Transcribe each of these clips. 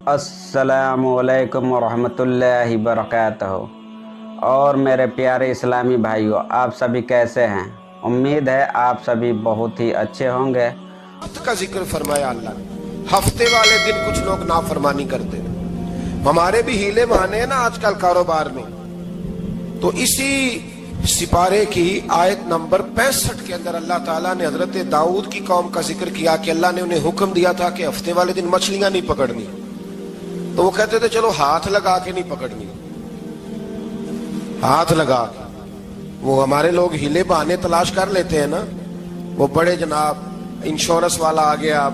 السلام علیکم ورحمۃ اللہ وبرکاتہ۔ اور میرے پیارے اسلامی بھائیوں، آپ سبھی کیسے ہیں؟ امید ہے آپ سبھی بہت ہی اچھے ہوں گے۔ ہفتے کا ذکر فرمایا اللہ نے۔ ہفتے والے دن کچھ لوگ نافرمانی کرتے ہیں، ہمارے بھی ہیلے بہانے ہیں نا آج کل کاروبار میں۔ تو اسی سپارے کی آیت نمبر 65 کے اندر اللہ تعالیٰ نے حضرت داؤد کی قوم کا ذکر کیا کہ اللہ نے انہیں حکم دیا تھا کہ ہفتے والے دن مچھلیاں نہیں پکڑنی، تو وہ کہتے تھے چلو ہاتھ لگا کے نہیں پکڑنی، ہاتھ لگا کے۔ وہ ہمارے لوگ ہیلے بہانے تلاش کر لیتے ہیں نا، وہ بڑے جناب انشورنس والا آ گیا،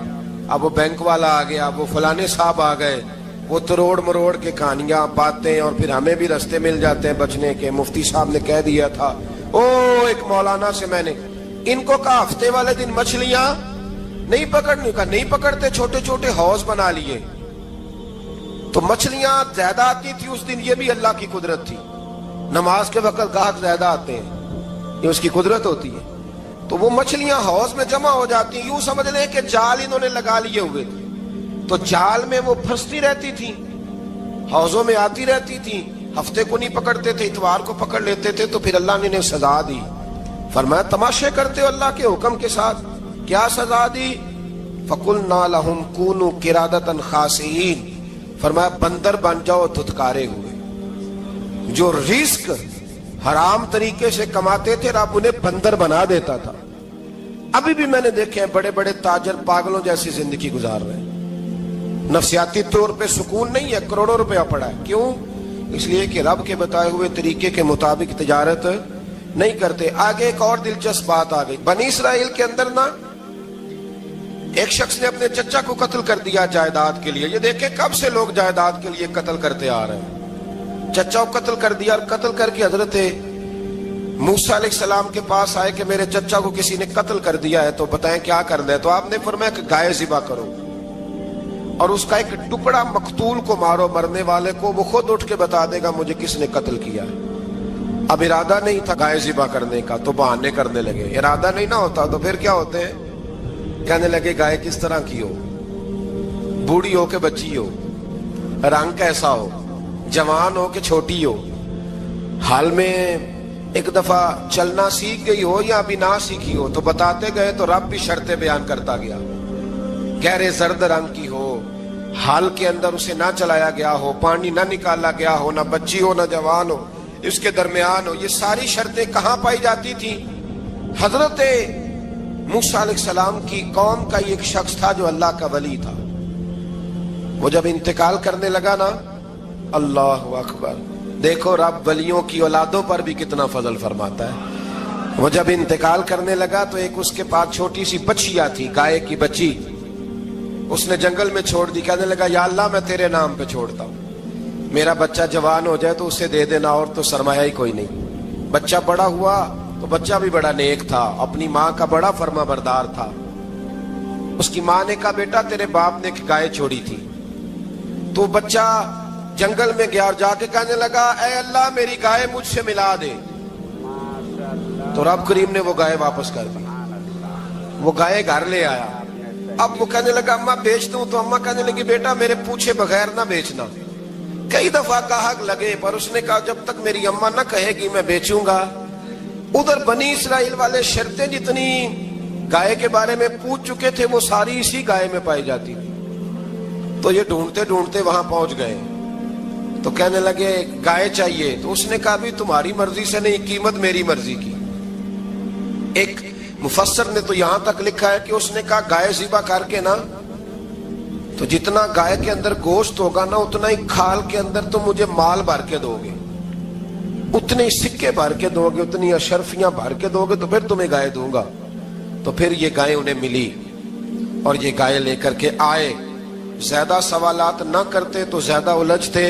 اب وہ بینک والا آ گیا، وہ فلانے صاحب آ گئے، وہ تروڑ مروڑ کے کہانیاں باتیں، اور پھر ہمیں بھی رستے مل جاتے ہیں بچنے کے۔ مفتی صاحب نے کہہ دیا تھا، ایک مولانا سے میں نے ان کو کہا ہفتے والے دن مچھلیاں نہیں پکڑنی، کہا نہیں پکڑتے، چھوٹے چھوٹے حوض بنا لیے۔ تو مچھلیاں زیادہ آتی تھی اس دن، یہ بھی اللہ کی قدرت تھی۔ نماز کے وقت گاہک زیادہ آتے ہیں، یہ اس کی قدرت ہوتی ہے۔ تو وہ مچھلیاں حوض میں جمع ہو جاتی ہیں، یوں سمجھ لیں کہ جال انہوں نے لگا لیے ہوئے تھے، تو جال میں وہ پھنستی رہتی تھی، حوضوں میں آتی رہتی تھی۔ ہفتے کو نہیں پکڑتے تھے، اتوار کو پکڑ لیتے تھے، تو پھر اللہ نے انہیں سزا دی۔ فرمایا تماشے کرتے ہو اللہ کے حکم کے ساتھ؟ کیا سزا دی؟ فَقُلْنَا لَهُمْ كُونُوا قِرَادَةً خَاسِئِينَ، فرمایا بندر بن جاؤ دھتکارے ہوئے۔ جو رزق حرام طریقے سے کماتے تھے رب انہیں بندر بنا دیتا تھا۔ ابھی بھی میں نے دیکھے بڑے بڑے تاجر پاگلوں جیسی زندگی گزار رہے ہیں، نفسیاتی طور پہ سکون نہیں ہے، کروڑوں روپیہ پڑا ہے۔ کیوں؟ اس لیے کہ رب کے بتائے ہوئے طریقے کے مطابق تجارت نہیں کرتے۔ آگے ایک اور دلچسپ بات آ گئی، بنی اسرائیل کے اندر نا ایک شخص نے اپنے چچا کو قتل کر دیا جائیداد کے لیے۔ یہ دیکھیں کب سے لوگ جائیداد کے لیے قتل کرتے آ رہے ہیں۔ چچا کو قتل کر دیا، اور قتل کر کے حضرت موسیٰ علیہ السلام کے پاس آئے کہ میرے چچا کو کسی نے قتل کر دیا ہے، تو بتائیں کیا کرنا ہے؟ تو آپ نے فرمایا کہ گائے ذبح کرو، اور اس کا ایک ٹکڑا مقتول کو مارو، مرنے والے کو، وہ خود اٹھ کے بتا دے گا مجھے کس نے قتل کیا ہے۔ اب ارادہ نہیں تھا گائے ذبح کرنے کا، تو بہانے کرنے لگے۔ ارادہ نہیں نہ ہوتا تو پھر کیا ہوتے ہیں؟ کہنے لگے گائے کس طرح کی ہو، بوڑھی ہو کہ بچی ہو، رنگ کیسا ہو، جوان ہو کہ چھوٹی ہو، حال میں ایک دفعہ چلنا سیکھ گئی ہو یا ابھی نہ سیکھی ہو۔ تو بتاتے گئے تو رب بھی شرطیں بیان کرتا گیا، گہرے زرد رنگ کی ہو، حال کے اندر اسے نہ چلایا گیا ہو، پانی نہ نکالا گیا ہو، نہ بچی ہو نہ جوان ہو، اس کے درمیان ہو۔ یہ ساری شرطیں کہاں پائی جاتی تھی؟ حضرت موسیٰ علیہ السلام کی قوم کا ایک شخص تھا جو اللہ کا ولی تھا۔ وہ جب انتقال کرنے لگا نا، اللہ اکبر، دیکھو رب ولیوں کی اولادوں پر بھی کتنا فضل فرماتا ہے۔ وہ جب انتقال کرنے لگا تو ایک اس کے پاس چھوٹی سی بچیا تھی، گائے کی بچی، اس نے جنگل میں چھوڑ دی۔ کہنے لگا یا اللہ میں تیرے نام پہ چھوڑتا ہوں، میرا بچہ جوان ہو جائے تو اسے دے دینا، اور تو سرمایہ ہی کوئی نہیں۔ بچہ بڑا ہوا تو بچہ بھی بڑا نیک تھا، اپنی ماں کا بڑا فرما بردار تھا۔ اس کی ماں نے کہا بیٹا تیرے باپ نے ایک گائے چھوڑی تھی، تو بچہ جنگل میں گیا اور جا کے کہنے لگا اے اللہ میری گائے مجھ سے ملا دے۔ تو رب کریم نے وہ گائے واپس کر دی، وہ گائے گھر لے آیا۔ اب وہ کہنے لگا اماں بیچ دوں، تو اماں کہنے لگی بیٹا میرے پوچھے بغیر نہ بیچنا۔ کئی دفعہ گاہک لگے پر اس نے کہا جب تک میری اماں نہ کہے گی میں بیچوں گا۔ ادھر بنی اسرائیل والے شرطیں جتنی گائے کے بارے میں پوچھ چکے تھے وہ ساری اسی گائے میں پائی جاتی تھی۔ تو یہ ڈھونڈتے ڈھونڈتے وہاں پہنچ گئے، تو کہنے لگے گائے چاہیے۔ تو اس نے کہا بھی تمہاری مرضی سے نہیں، قیمت میری مرضی کی۔ ایک مفسر نے تو یہاں تک لکھا ہے کہ اس نے کہا گائے ذبح کر کے نا، تو جتنا گائے کے اندر گوشت ہوگا نا اتنا ہی کھال کے اندر تو مجھے مال بھر کے دو گے، اتنے سکے بھر کے دو گے، اتنی اشرفیاں بھر کے دو گے تو پھر تمہیں گائے دوں گا۔ تو پھر یہ گائے انہیں ملی اور یہ گائے لے کر کے آئے۔ زیادہ سوالات نہ کرتے تو زیادہ الجھتے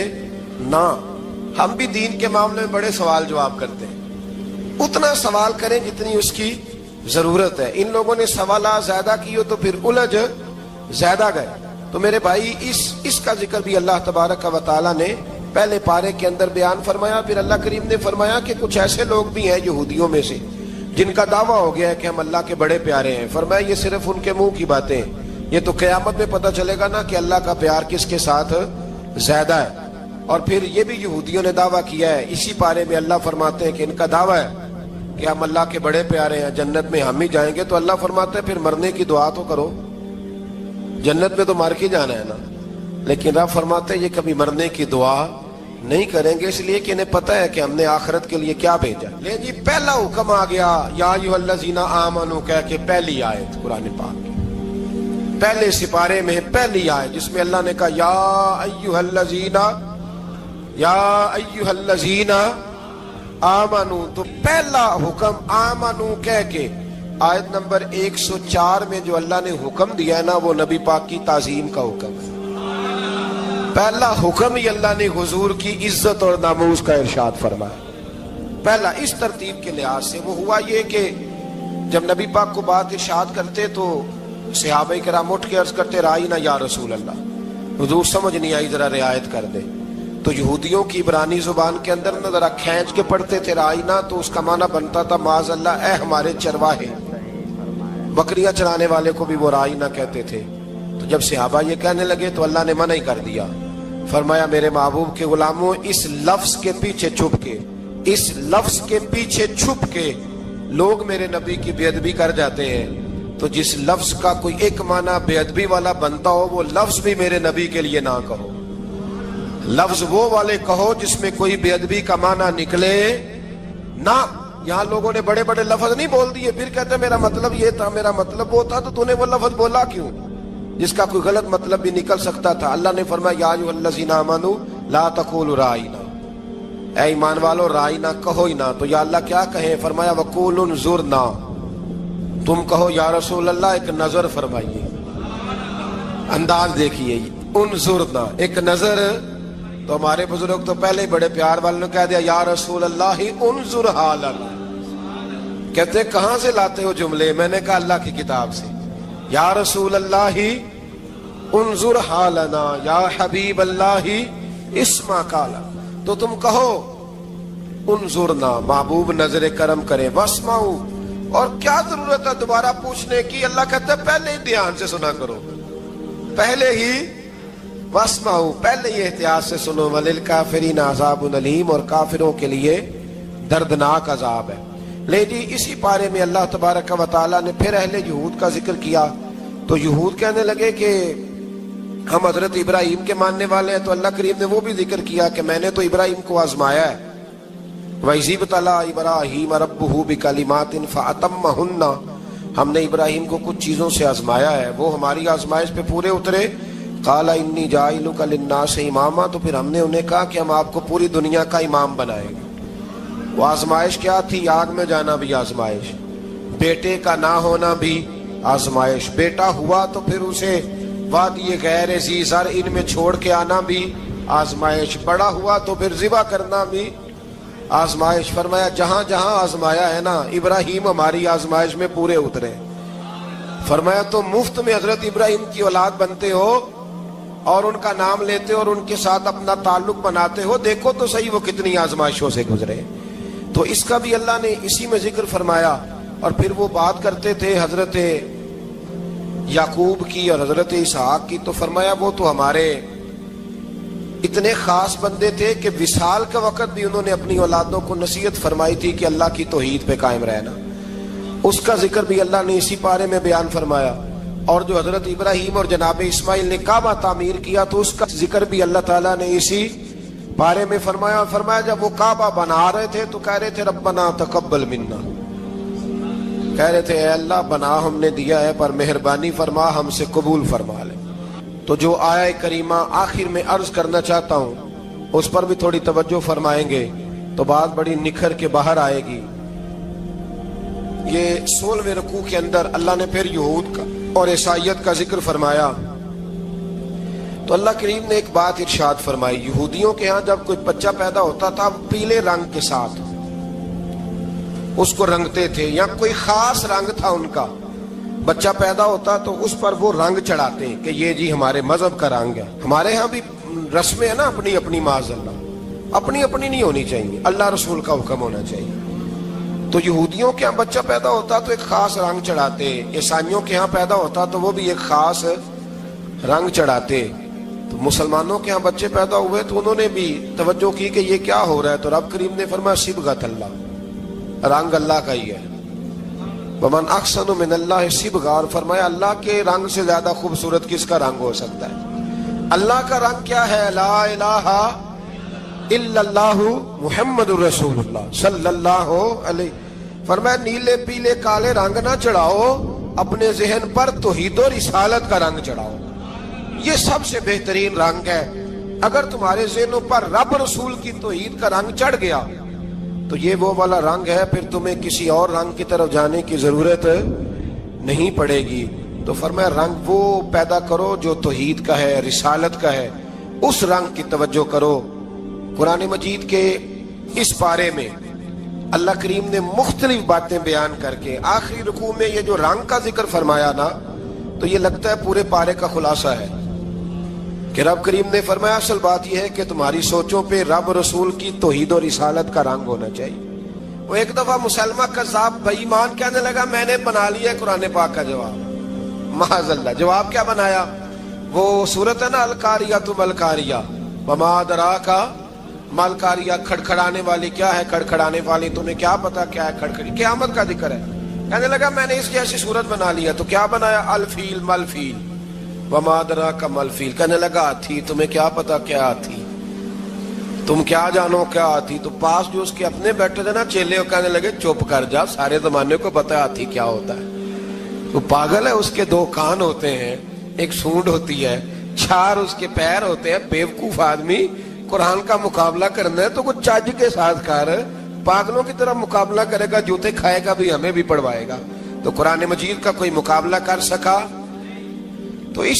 نہ۔ ہم بھی دین کے معاملے میں بڑے سوال جواب کرتے ہیں، اتنا سوال کریں جتنی اس کی ضرورت ہے۔ ان لوگوں نے سوالات زیادہ کیے تو پھر الجھ زیادہ گئے۔ تو میرے بھائی اس کا ذکر بھی اللہ تبارک و تعالیٰ نے پہلے پارے کے اندر بیان فرمایا۔ پھر اللہ کریم نے فرمایا کہ کچھ ایسے لوگ بھی ہیں یہودیوں میں سے جن کا دعویٰ ہو گیا ہے کہ ہم اللہ کے بڑے پیارے ہیں۔ فرمایا یہ صرف ان کے منہ کی باتیں ہیں، یہ تو قیامت میں پتہ چلے گا نا کہ اللہ کا پیار کس کے ساتھ زیادہ ہے۔ اور پھر یہ بھی یہودیوں نے دعویٰ کیا ہے، اسی پارے میں اللہ فرماتے ہیں کہ ان کا دعویٰ ہے کہ ہم اللہ کے بڑے پیارے ہیں، جنت میں ہم ہی جائیں گے۔ تو اللہ فرماتے ہیں پھر مرنے کی دعا تو کرو، جنت میں تو مر کے جانا ہے نا۔ لیکن رب فرماتے ہیں یہ کبھی مرنے کی دعا نہیں کریں گے، اس لیے کہ انہیں پتہ ہے کہ ہم نے آخرت کے لیے کیا بھیجا۔ لے جی پہلا حکم آ گیا یا ایھا الذین آمنوا کہہ کے، پہلی آیت قرآن پاک کی پہلے سپارے میں پہلی آیت جس میں اللہ نے کہا یا ایھا الذین آمنوا، تو پہلا حکم آمنوا کہہ کے آیت نمبر 104 میں جو اللہ نے حکم دیا ہے نا وہ نبی پاک کی تعظیم کا حکم ہے۔ پہلا حکم ہی اللہ نے حضور کی عزت اور ناموس کا ارشاد فرمایا۔ پہلا اس ترتیب کے لحاظ سے وہ ہوا یہ کہ جب نبی پاک کو بات ارشاد کرتے تو صحابہ کرام اٹھ کے عرض کرتے رائینا یا رسول اللہ، حضور سمجھ نہیں آئی ذرا رعایت کر دے۔ تو یہودیوں کی عبرانی زبان کے اندر نہ ذرا کھینچ کے پڑھتے تھے رائینا، تو اس کا معنی بنتا تھا معاذ اللہ اے ہمارے چرواہے، بکریاں چرانے والے کو بھی وہ رائینا کہتے تھے۔ تو جب صحابہ یہ کہنے لگے تو اللہ نے منع ہی کر دیا، فرمایا میرے محبوب کے غلاموں اس لفظ کے پیچھے چھپ کے، اس لفظ کے پیچھے چھپ کے لوگ میرے نبی کی بے ادبی کر جاتے ہیں، تو جس لفظ کا کوئی ایک معنی بے ادبی والا بنتا ہو وہ لفظ بھی میرے نبی کے لیے نہ کہو، لفظ وہ والے کہو جس میں کوئی بے ادبی کا معنی نکلے نہ۔ یہاں لوگوں نے بڑے بڑے لفظ نہیں بول دیے، پھر کہتے میرا مطلب یہ تھا، میرا مطلب وہ تھا، تو تو نے وہ لفظ بولا کیوں جس کا کوئی غلط مطلب بھی نکل سکتا تھا۔ اللہ نے فرمایا یا ایھا الذین آمنوا لا تقولوا رائینا، اے ایمان والو رائینا کہو ہی نہ۔ تو یا اللہ کیا کہیں؟ فرمایا وقولوا انظرنا، تم کہو یا رسول اللہ ایک نظر فرمائیے، انداز دیکھیے، انظرنا ایک نظر۔ تو ہمارے بزرگ تو پہلے ہی بڑے پیار والوں نے کہہ دیا یا رسول اللہ انظر حالنا، کہتے کہاں سے لاتے ہو جملے؟ میں نے کہا اللہ کی کتاب سے، یا رسول اللہ انظر حالنا یا حبیب اللہ اسمع قالا، تو تم کہو انظرنا محبوب نظر کرم کرے، واسمعوا، اور کیا ضرورت ہے دوبارہ پوچھنے کی؟ اللہ کہتا ہے پہلے ہی دھیان سے سنا کرو، پہلے ہی واسمعوا، پہلے ہی احتیاط سے سنو، وللکافرین عذاب علیم، اور کافروں کے لیے دردناک عذاب ہے۔ لے جی اسی پارے میں اللہ تبارک و تعالیٰ نے پھر اہل یہود کا ذکر کیا، تو یہود کہنے لگے کہ ہم حضرت ابراہیم کے ماننے والے ہیں، تو اللہ کریم نے وہ بھی ذکر کیا کہ میں نے تو ابراہیم کو آزمایا ہے، وَإِذِ ابْتَلَىٰ إِبْرَاهِيمَ رَبُّهُ بِكَلِمَاتٍ فَأَتَمَّهُنَّ، ہم نے ابراہیم کو کچھ چیزوں سے آزمایا ہے، وہ ہماری آزمائش پہ پورے اترے۔ قَالَ إِنِّي جَاعِلُكَ لِلنَّاسِ إِمَامًا، تو پھر ہم نے انہیں کہا کہ ہم آپ کو پوری دنیا کا امام بنائیں گے۔ وہ آزمائش کیا تھی؟ آگ میں جانا بھی آزمائش، بیٹے کا نہ ہونا بھی آزمائش، بیٹا ہوا تو پھر اسے وادی غیر ذی زرع میں چھوڑ کے آنا بھی آزمائش، بڑا ہوا تو پھر ذبح کرنا بھی آزمائش۔ فرمایا جہاں جہاں آزمایا ہے نا ابراہیم ہماری آزمائش میں پورے اترے۔ فرمایا تو مفت میں حضرت ابراہیم کی اولاد بنتے ہو اور ان کا نام لیتے اور ان کے ساتھ اپنا تعلق بناتے ہو، دیکھو تو صحیح وہ کتنی آزمائشوں سے گزرے۔ تو اس کا بھی اللہ نے اسی میں ذکر فرمایا۔ اور پھر وہ بات کرتے تھے حضرت یعقوب کی اور حضرت اسحاق کی، تو فرمایا وہ تو ہمارے اتنے خاص بندے تھے کہ وصال کا وقت بھی انہوں نے اپنی اولادوں کو نصیحت فرمائی تھی کہ اللہ کی توحید پہ قائم رہنا، اس کا ذکر بھی اللہ نے اسی پارے میں بیان فرمایا۔ اور جو حضرت ابراہیم اور جناب اسماعیل نے کعبہ تعمیر کیا تو اس کا ذکر بھی اللہ تعالیٰ نے اسی بارے میں فرمایا۔ فرمایا جب وہ کعبہ بنا رہے تھے تو کہہ رہے تھے ربنا تقبل منا، کہہ رہے تھے اے اللہ بنا ہم نے دیا ہے پر مہربانی فرما ہم سے قبول فرما لے۔ تو جو آیہ کریمہ آخر میں عرض کرنا چاہتا ہوں اس پر بھی تھوڑی توجہ فرمائیں گے تو بات بڑی نکھر کے باہر آئے گی۔ یہ 16ویں رکوع کے اندر اللہ نے پھر یہود کا اور عیسائیت کا ذکر فرمایا تو اللہ کریم نے ایک بات ارشاد فرمائی، یہودیوں کے ہاں جب کوئی بچہ پیدا ہوتا تھا پیلے رنگ کے ساتھ اس کو رنگتے تھے، یا کوئی خاص رنگ تھا ان کا، بچہ پیدا ہوتا تو اس پر وہ رنگ چڑھاتے کہ یہ جی ہمارے مذہب کا رنگ ہے۔ ہمارے ہاں بھی رسمیں ہیں نا اپنی اپنی، معاذ اللہ اپنی اپنی نہیں ہونی چاہیے، اللہ رسول کا حکم ہونا چاہیے۔ تو یہودیوں کے ہاں بچہ پیدا ہوتا تو ایک خاص رنگ چڑھاتے، عیسائیوں کے ہاں پیدا ہوتا تو وہ بھی ایک خاص رنگ چڑھاتے، تو مسلمانوں کے ہاں بچے پیدا ہوئے تو انہوں نے بھی توجہ کی کہ یہ کیا ہو رہا ہے، تو رب کریم نے فرمایا صبغۃ اللہ، رنگ اللہ کا ہی ہے، ومن احسن من اللہ صبغہ، اور فرمایا اللہ کے رنگ سے زیادہ خوبصورت کس کا رنگ ہو سکتا ہے؟ اللہ کا رنگ کیا ہے؟ لا الہ الا اللہ محمد الرسول اللہ صلی اللہ علیہ، فرمایا نیلے پیلے کالے رنگ نہ چڑھاؤ، اپنے ذہن پر توحید و رسالت کا رنگ چڑھاؤ، یہ سب سے بہترین رنگ ہے۔ اگر تمہارے ذہنوں پر رب رسول کی توحید کا رنگ چڑھ گیا تو یہ وہ والا رنگ ہے، پھر تمہیں کسی اور رنگ کی طرف جانے کی ضرورت نہیں پڑے گی۔ تو فرمایا رنگ وہ پیدا کرو جو توحید کا ہے، رسالت کا ہے، اس رنگ کی توجہ کرو۔ قرآن مجید کے اس پارے میں اللہ کریم نے مختلف باتیں بیان کر کے آخری رکوع میں یہ جو رنگ کا ذکر فرمایا نا، تو یہ لگتا ہے پورے پارے کا خلاصہ ہے کہ رب کریم نے فرمایا اصل بات یہ ہے کہ تمہاری سوچوں پہ رب رسول کی توحید و رسالت کا رنگ ہونا چاہیے۔ وہ ایک دفعہ مسلمہ کذاب بے ایمان کہنے لگا میں نے بنا لیا قرآن پاک کا جواب، معاذ اللہ۔ جواب کیا بنایا؟ وہ سورت ہے نا القاریہ تو ملکاریہ، وما ادراک مالکاریہ، کھڑکھڑانے والی کیا ہے؟ کھڑکھڑانے والی تمہیں کیا پتا کیا ہے؟ کھڑکھڑی قیامت کا ذکر ہے۔ کہنے لگا میں نے اس کی ایسی صورت بنا لیا، تو کیا بنایا؟ الفیل ملفیل، وما ادراک ملفیل، کہنے لگا ہاتھی، تمہیں کیا پتا کیا ہاتھی، تم کیا جانو کیا ہاتھی؟ تو پاس جو اس کے اپنے بیٹھے تھے نا چیلے، وہ کہنے لگے چپ کر جا، سارے زمانے کو پتا ہے ہاتھی کیا ہوتا ہے، تو پاگل ہے، اس کے دو کان ہوتے ہیں، ایک سونڈ ہوتی ہے، چار اس کے پیر ہوتے ہیں، بیوقوف آدمی قرآن کا مقابلہ کرنا ہے تو کچھ چج کے ساتھ کر، پاگلوں کی طرح مقابلہ کرے گا، جوتے کھائے گا بھی ہمیں بھی پڑھوائے گا۔ تو قرآن مجید کا کوئی مقابلہ کر سکا؟ تو اس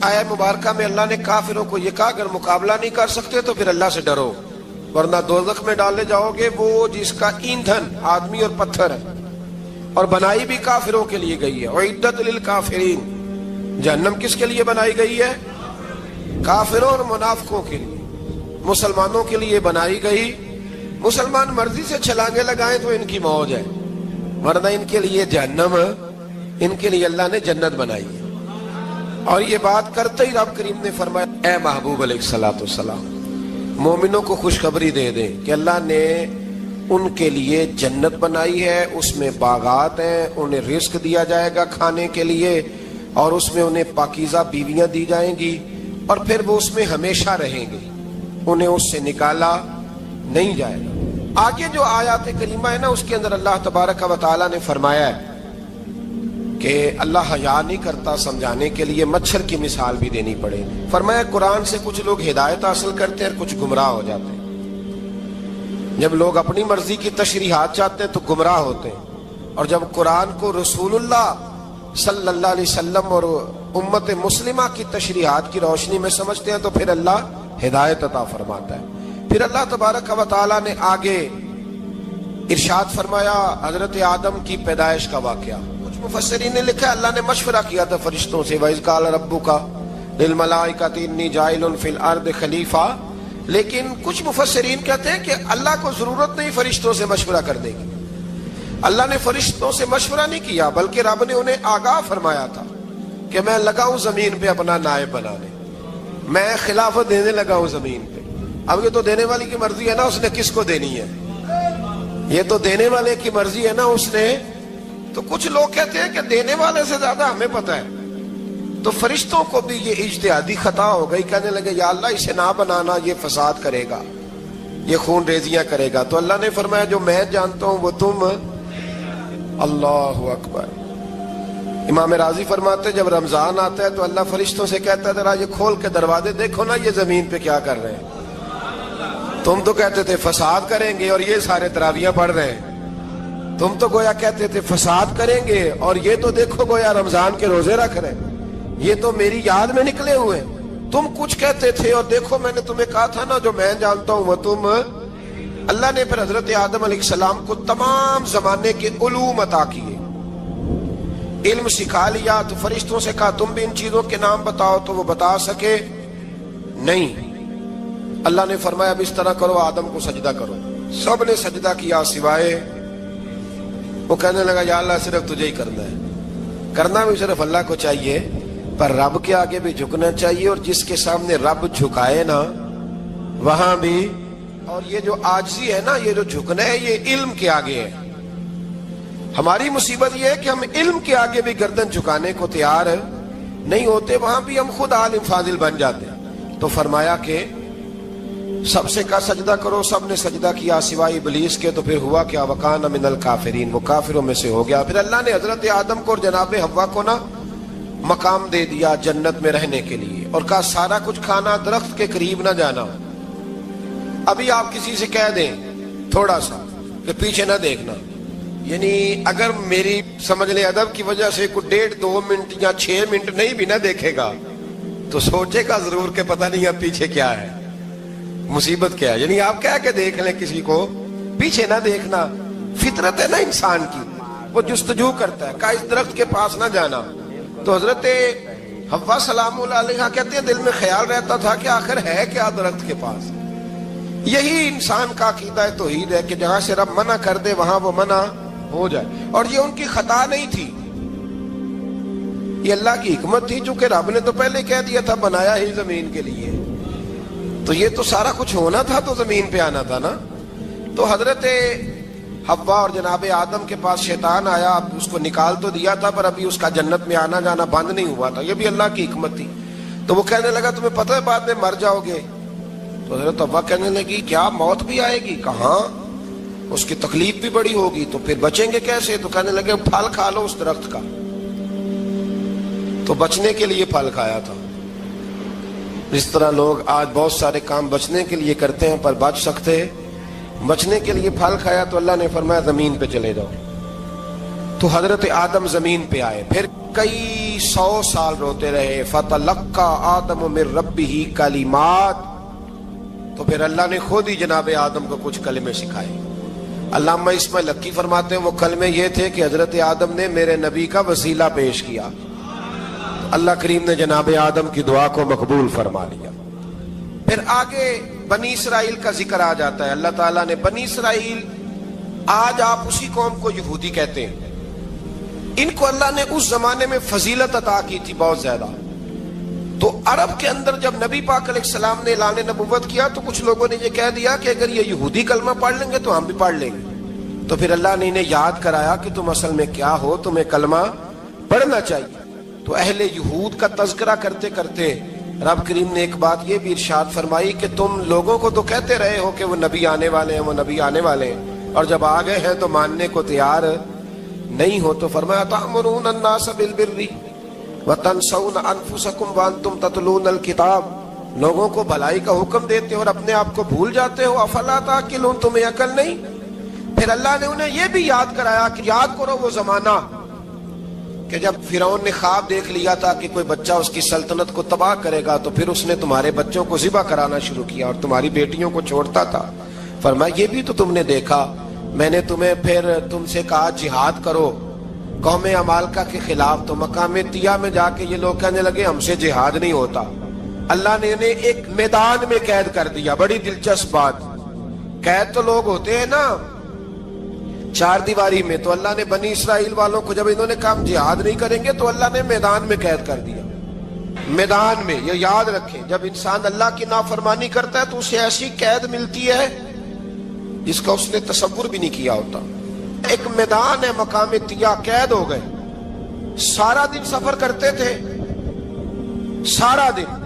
آیہ مبارکہ میں اللہ نے کافروں کو یہ کہا اگر مقابلہ نہیں کر سکتے تو پھر اللہ سے ڈرو، ورنہ دوزخ میں ڈالے جاؤ گے، وہ جس کا ایندھن آدمی اور پتھر ہے، اور بنائی بھی کافروں کے لیے گئی ہے۔ اعدت للکافرین، جہنم کس کے لیے بنائی گئی ہے؟ کافروں اور منافقوں کے لیے۔ مسلمانوں کے لیے بنائی گئی، مسلمان مرضی سے چھلانگے لگائیں تو ان کی موج ہے، ورنہ ان کے لیے جہنم، ان کے لیے اللہ نے جنت بنائی ہے۔ اور یہ بات کرتے ہی رب کریم نے فرمایا اے محبوب علیہ الصلوۃ والسلام، مومنوں کو خوشخبری دے دیں کہ اللہ نے ان کے لیے جنت بنائی ہے، اس میں باغات ہیں، انہیں رزق دیا جائے گا کھانے کے لیے، اور اس میں انہیں پاکیزہ بیویاں دی جائیں گی، اور پھر وہ اس میں ہمیشہ رہیں گے، انہیں اس سے نکالا نہیں جائے گا۔ آگے جو آیات کریمہ ہے نا، اس کے اندر اللہ تبارک و تعالیٰ نے فرمایا ہے کہ اللہ حیا نہیں کرتا سمجھانے کے لیے مچھر کی مثال بھی دینی پڑے۔ فرمایا قرآن سے کچھ لوگ ہدایت حاصل کرتے ہیں اور کچھ گمراہ ہو جاتے ہیں۔ جب لوگ اپنی مرضی کی تشریحات چاہتے ہیں تو گمراہ ہوتے ہیں، اور جب قرآن کو رسول اللہ صلی اللہ علیہ وسلم اور امت مسلمہ کی تشریحات کی روشنی میں سمجھتے ہیں تو پھر اللہ ہدایت عطا فرماتا ہے۔ پھر اللہ تبارک و تعالیٰ نے آگے ارشاد فرمایا حضرت آدم کی پیدائش کا واقعہ۔ کچھ مفسرین نے لکھا ہے اللہ نے مشورہ کیا تھا فرشتوں سے، وَإِذْ قَالَ رَبُّكَ لِلْمَلَائِكَةِ إِنِّي جَاعِلٌ فِي الْأَرْضِ خَلِيفَةً، لیکن کچھ مفسرین کہتے ہیں کہ اللہ کو ضرورت نہیں فرشتوں سے مشورہ کرنے کی، اللہ نے فرشتوں سے مشورہ نہیں کیا، بلکہ رب نے انہیں آگاہ فرمایا تھا کہ میں لگا ہوں زمین پہ اپنا نائب بنانے، میں خلافت دینے لگا ہوں زمین پہ۔ اب یہ تو دینے والی کی مرضی ہے نا اس نے کس کو دینی ہے، یہ تو دینے والے کی مرضی ہے نا اس نے۔ تو کچھ لوگ کہتے ہیں کہ دینے والے سے زیادہ ہمیں پتہ ہے، تو فرشتوں کو بھی یہ اجتہادی خطا ہو گئی، کہنے لگے یا اللہ اسے نہ بنانا، یہ فساد کرے گا، یہ خون ریزیاں کرے گا۔ تو اللہ نے فرمایا جو میں جانتا ہوں وہ تم، اللہ اکبر۔ امام راضی فرماتے ہیں جب رمضان آتا ہے تو اللہ فرشتوں سے کہتا ہے ذرا یہ کھول کے دروازے دیکھو نا یہ زمین پہ کیا کر رہے ہیں، تم تو کہتے تھے فساد کریں گے اور یہ سارے تراویحیں پڑھ رہے ہیں، تم تو گویا کہتے تھے فساد کریں گے اور یہ تو دیکھو گویا رمضان کے روزے رکھ رہے ہیں، یہ تو میری یاد میں نکلے ہوئے ہیں، تم کچھ کہتے تھے اور دیکھو میں نے تمہیں کہا تھا نا جو میں جانتا ہوں وہ تم۔ اللہ نے پھر حضرت آدم علیہ السلام کو تمام زمانے کے علوم عطا کیے، علم سکھا لیا۔ تو فرشتوں سے کہا تم بھی ان چیزوں کے نام بتاؤ، تو وہ بتا سکے نہیں۔ اللہ نے فرمایا اب اس طرح کرو آدم کو سجدہ کرو، سب نے سجدہ کیا سوائے وہ کہنے لگا یا اللہ صرف تجھے ہی کرنا ہے. کرنا بھی صرف اللہ کو چاہیے، پر رب کے آگے بھی جھکنا چاہیے، اور جس کے سامنے رب جھکائے نا وہاں بھی. اور یہ جو عاجزی ہے نا، یہ جو جھکنا ہے، یہ علم کے آگے ہے. ہماری مصیبت یہ ہے کہ ہم علم کے آگے بھی گردن جھکانے کو تیار نہیں ہوتے، وہاں بھی ہم خود عالم فاضل بن جاتے ہیں. تو فرمایا کہ سب سے کہا سجدہ کرو، سب نے سجدہ کیا سوائے ابلیس کے. تو پھر ہوا کیا؟ وکان من الکافرین، وہ کافروں میں سے ہو گیا. پھر اللہ نے حضرت آدم کو اور جناب حوا کو نا مقام دے دیا جنت میں رہنے کے لیے، اور کہا سارا کچھ کھانا، درخت کے قریب نہ جانا. ابھی آپ کسی سے کہہ دیں تھوڑا سا کہ پیچھے نہ دیکھنا، یعنی اگر میری سمجھ لیں ادب کی وجہ سے کوئی 1.5-2 منٹ یا 6 منٹ نہیں بھی نہ دیکھے گا تو سوچے گا ضرور کہ پتہ نہیں اب پیچھے کیا ہے، مصیبت کیا ہے. یعنی آپ کہہ کے دیکھ لیں کسی کو، پیچھے نہ دیکھنا فطرت ہے نا انسان کی، وہ جستجو کرتا ہے. کہا اس درخت کے پاس نہ جانا. تو حضرت حوا سلام اللہ علیہ کہتے ہیں دل میں خیال رہتا تھا کہ آخر ہے کیا درخت کے پاس. یہی انسان کا عقیدہ توحید ہے کہ جہاں سے رب منع کر دے وہاں وہ منع ہو جائے. اور یہ ان کی خطا نہیں تھی، یہ اللہ کی حکمت تھی، چونکہ رب نے تو پہلے کہہ دیا تھا بنایا ہی زمین کے لیے، تو یہ تو سارا کچھ ہونا تھا تو زمین پہ آنا تھا نا. تو حضرت حوا اور جناب آدم کے پاس شیطان آیا، اب اس کو نکال تو دیا تھا پر ابھی اس کا جنت میں آنا جانا بند نہیں ہوا تھا، یہ بھی اللہ کی حکمت تھی. تو وہ کہنے لگا تمہیں پتہ ہے بعد میں مر جاؤ گے. تو حضرت حوا کہنے لگی کیا موت بھی آئے گی؟ کہاں، اس کی تکلیف بھی بڑی ہوگی، تو پھر بچیں گے کیسے؟ تو کہنے لگے پھل کھا لو اس درخت کا. تو بچنے کے لیے پھل کھایا تھا. اس طرح لوگ آج بہت سارے کام بچنے کے لیے کرتے ہیں پر بچ سکتے، بچنے کے لیے پھل کھایا تو اللہ نے فرمایا زمین پہ چلے جاؤ. تو حضرت آدم زمین پہ آئے، پھر کئی 100 سال روتے رہے. فَتَلَقَّى آدَمُ مِن رَبِّهِ کَلِمَاتٍ، تو پھر اللہ نے خود ہی جناب آدم کو کچھ کلمے سکھائے. علامہ اسماعیل حقی فرماتے ہیں وہ کلمے یہ تھے کہ حضرت آدم نے میرے نبی کا وسیلہ پیش کیا، اللہ کریم نے جناب آدم کی دعا کو مقبول فرما لیا. پھر آگے بنی اسرائیل کا ذکر آ جاتا ہے. اللہ تعالیٰ نے بنی اسرائیل، آج آپ اسی قوم کو یہودی کہتے ہیں، ان کو اللہ نے اس زمانے میں فضیلت عطا کی تھی بہت زیادہ. تو عرب کے اندر جب نبی پاک علیہ السلام نے اعلان نبوت کیا تو کچھ لوگوں نے یہ کہہ دیا کہ اگر یہ یہودی کلمہ پڑھ لیں گے تو ہم بھی پڑھ لیں گے. تو پھر اللہ نے انہیں یاد کرایا کہ تم اصل میں کیا ہو، تمہیں کلمہ پڑھنا چاہیے. تو اہل یہود کا تذکرہ کرتے کرتے رب کریم نے ایک بات یہ بھی ارشاد فرمائی کہ تم لوگوں کو تو کہتے رہے ہو کہ وہ نبی آنے والے ہیں، وہ نبی آنے والے ہیں، اور جب آ گئے ہیں تو ماننے کو تیار نہیں ہو. تو فرمایا تأمرون الناس بالبر وتنسون انفسکم وانتم تتلون الکتاب، لوگوں کو بھلائی کا حکم دیتے ہو اور اپنے آپ کو بھول جاتے ہو. افلا تعقلون، تمہیں عقل نہیں؟ پھر اللہ نے انہیں یہ بھی یاد کرایا کہ یاد کرو وہ زمانہ کہ جب فرعون نے خواب دیکھ لیا تھا کہ کوئی بچہ اس کی سلطنت کو تباہ کرے گا، تو پھر اس نے تمہارے بچوں کو ذبح کرانا شروع کیا اور تمہاری بیٹیوں کو چھوڑتا تھا. فرمایا یہ بھی تو تم نے دیکھا، میں نے تمہیں پھر تم سے کہا جہاد کرو قوم عمالقہ کے خلاف، تو مقام طیہ میں جا کے یہ لوگ کہنے لگے ہم سے جہاد نہیں ہوتا. اللہ نے انہیں ایک میدان میں قید کر دیا. بڑی دلچسپ بات، قید تو لوگ ہوتے ہیں نا 4 دیواری میں، تو اللہ نے بنی اسرائیل والوں کو جب انہوں نے کہا ہم جہاد نہیں کریں گے تو اللہ نے میدان میں قید کر دیا. میدان میں، یہ یاد رکھیں، جب انسان اللہ کی نافرمانی کرتا ہے تو اسے ایسی قید ملتی ہے جس کا اس نے تصور بھی نہیں کیا ہوتا. ایک میدان ہے مقام طیہ، قید ہو گئے. سارا دن سفر کرتے تھے، سارا دن،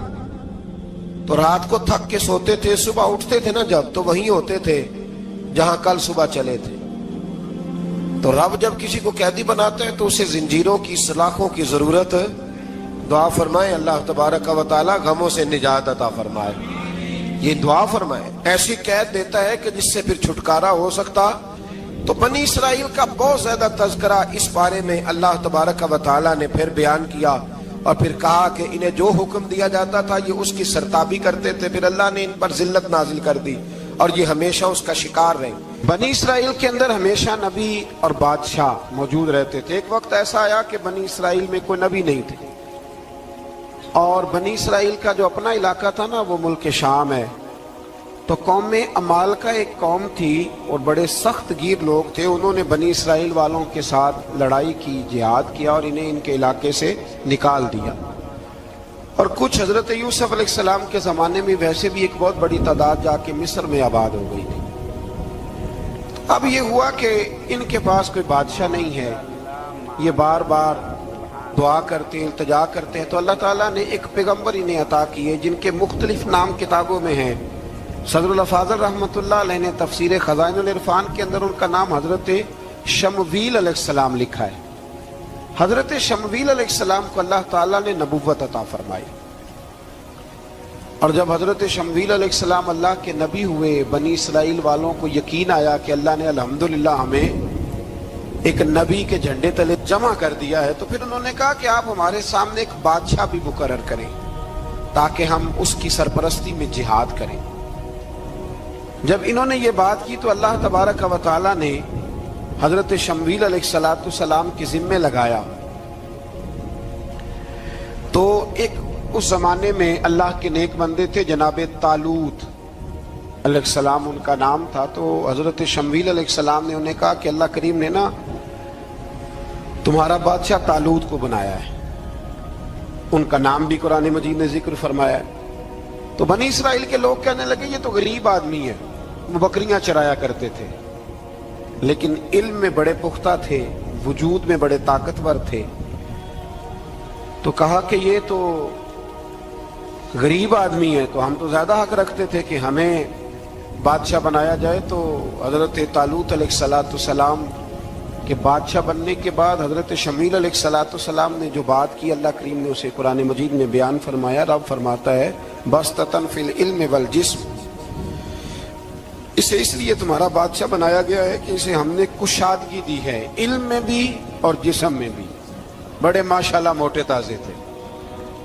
تو رات کو تھک کے سوتے تھے، صبح اٹھتے تھے نا جب، تو وہیں ہوتے تھے جہاں کل صبح چلے تھے. تو رب جب کسی کو قیدی بناتا ہے تو اسے زنجیروں کی، سلاخوں کی ضرورت. دعا فرمائے اللہ تبارک و تعالی غموں سے نجات عطا فرمائے. یہ دعا فرمائے، ایسی قید دیتا ہے کہ جس سے پھر چھٹکارا ہو سکتا. تو بنی اسرائیل کا بہت زیادہ تذکرہ اس بارے میں اللہ تبارک و تعالی نے پھر بیان کیا، اور پھر کہا کہ انہیں جو حکم دیا جاتا تھا یہ اس کی سرتابی کرتے تھے. پھر اللہ نے ان پر ذلت نازل کر دی اور یہ ہمیشہ اس کا شکار رہے. بنی اسرائیل کے اندر ہمیشہ نبی اور بادشاہ موجود رہتے تھے. ایک وقت ایسا آیا کہ بنی اسرائیل میں کوئی نبی نہیں تھے، اور بنی اسرائیل کا جو اپنا علاقہ تھا نا وہ ملک شام ہے، تو قوم عمال کا ایک قوم تھی اور بڑے سخت گیر لوگ تھے. انہوں نے بنی اسرائیل والوں کے ساتھ لڑائی کی, جہاد کیا اور انہیں ان کے علاقے سے نکال دیا. اور کچھ حضرت یوسف علیہ السلام کے زمانے میں ویسے بھی ایک بہت بڑی تعداد جا کے مصر میں آباد ہو گئی تھی. اب یہ ہوا کہ ان کے پاس کوئی بادشاہ نہیں ہے, یہ بار بار دعا کرتے ہیں, التجا کرتے ہیں, تو اللہ تعالیٰ نے ایک پیغمبر انہیں عطا کیے جن کے مختلف نام کتابوں میں ہیں. صدر الافاضل رحمۃ اللہ علیہ نے تفسیر خزائن العرفان کے اندر ان کا نام حضرت شمویل علیہ السلام لکھا ہے. حضرت شمویل علیہ السلام کو اللہ تعالیٰ نے نبوت عطا فرمائی, اور جب حضرت شمویل علیہ السلام اللہ کے نبی ہوئے, بنی اسرائیل والوں کو یقین آیا کہ اللہ نے الحمدللہ ہمیں ایک نبی کے جھنڈے تلے جمع کر دیا ہے, تو پھر انہوں نے کہا کہ آپ ہمارے سامنے ایک بادشاہ بھی مقرر کریں تاکہ ہم اس کی سرپرستی میں جہاد کریں. جب انہوں نے یہ بات کی تو اللہ تبارک و تعالیٰ نے حضرت شمویل علیہ السلام کے ذمے لگایا. تو ایک اس زمانے میں اللہ کے نیک بندے تھے, جناب طالوت علیہ السلام ان کا نام تھا. تو حضرت شمویل علیہ السلام نے انہیں کہا کہ اللہ کریم نے نا تمہارا بادشاہ طالوت کو بنایا ہے. ان کا نام بھی قرآن مجید نے ذکر فرمایا ہے. تو بنی اسرائیل کے لوگ کہنے لگے یہ تو غریب آدمی ہے, وہ بکریاں چرایا کرتے تھے, لیکن علم میں بڑے پختہ تھے, وجود میں بڑے طاقتور تھے. تو کہا کہ یہ تو غریب آدمی ہے, تو ہم تو زیادہ حق رکھتے تھے کہ ہمیں بادشاہ بنایا جائے. تو حضرت طالوت علیہ السلام کے بادشاہ بننے کے بعد حضرت شمویل علیہ السلام نے جو بات کی, اللہ کریم نے اسے قرآن مجید میں بیان فرمایا. رب فرماتا ہے بسطتاً فی العلم والجسم, اسے اس لیے تمہارا بادشاہ بنایا گیا ہے کہ اسے ہم نے کشادگی دی ہے, علم میں بھی اور جسم میں بھی. بڑے ماشاءاللہ موٹے تازے تھے,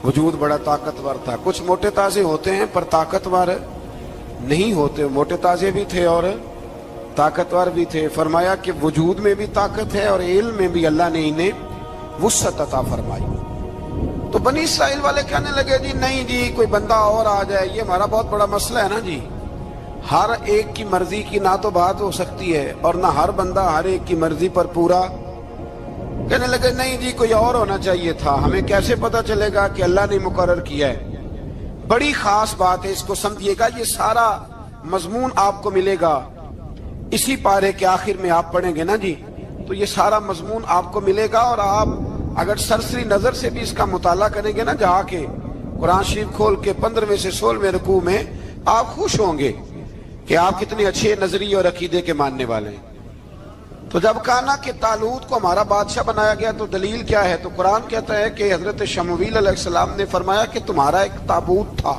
وجود بڑا طاقتور تھا. کچھ موٹے تازے ہوتے ہیں پر طاقتور نہیں ہوتے, موٹے تازے بھی تھے اور طاقتور بھی تھے. فرمایا کہ وجود میں بھی طاقت ہے اور علم میں بھی اللہ نے انہیں وسعت عطا فرمائی. تو بنی اسرائیل والے کہنے لگے جی نہیں جی کوئی بندہ اور آ جائے, یہ ہمارا بہت بڑا مسئلہ ہے نا جی, ہر ایک کی مرضی کی نہ تو بات ہو سکتی ہے اور نہ ہر بندہ ہر ایک کی مرضی پر پورا. کہنے لگے نہیں جی کوئی اور ہونا چاہیے تھا, ہمیں کیسے پتا چلے گا کہ اللہ نے مقرر کیا ہے. بڑی خاص بات ہے, اس کو سمجھیے گا, یہ سارا مضمون آپ کو ملے گا اسی پارے کے آخر میں. آپ پڑھیں گے نا جی تو یہ سارا مضمون آپ کو ملے گا, اور آپ اگر سرسری نظر سے بھی اس کا مطالعہ کریں گے نا, جا کے قرآن شریف کھول کے 15ویں سے 16ویں رکوع میں, آپ خوش ہوں گے کہ آپ کتنے اچھے نظریے اور عقیدے کے ماننے والے ہیں. تو جب کہا نا کہ طالوت کو ہمارا بادشاہ بنایا گیا تو دلیل کیا ہے, تو قرآن کہتا ہے کہ حضرت شمویل علیہ السلام نے فرمایا کہ تمہارا ایک تابوت تھا,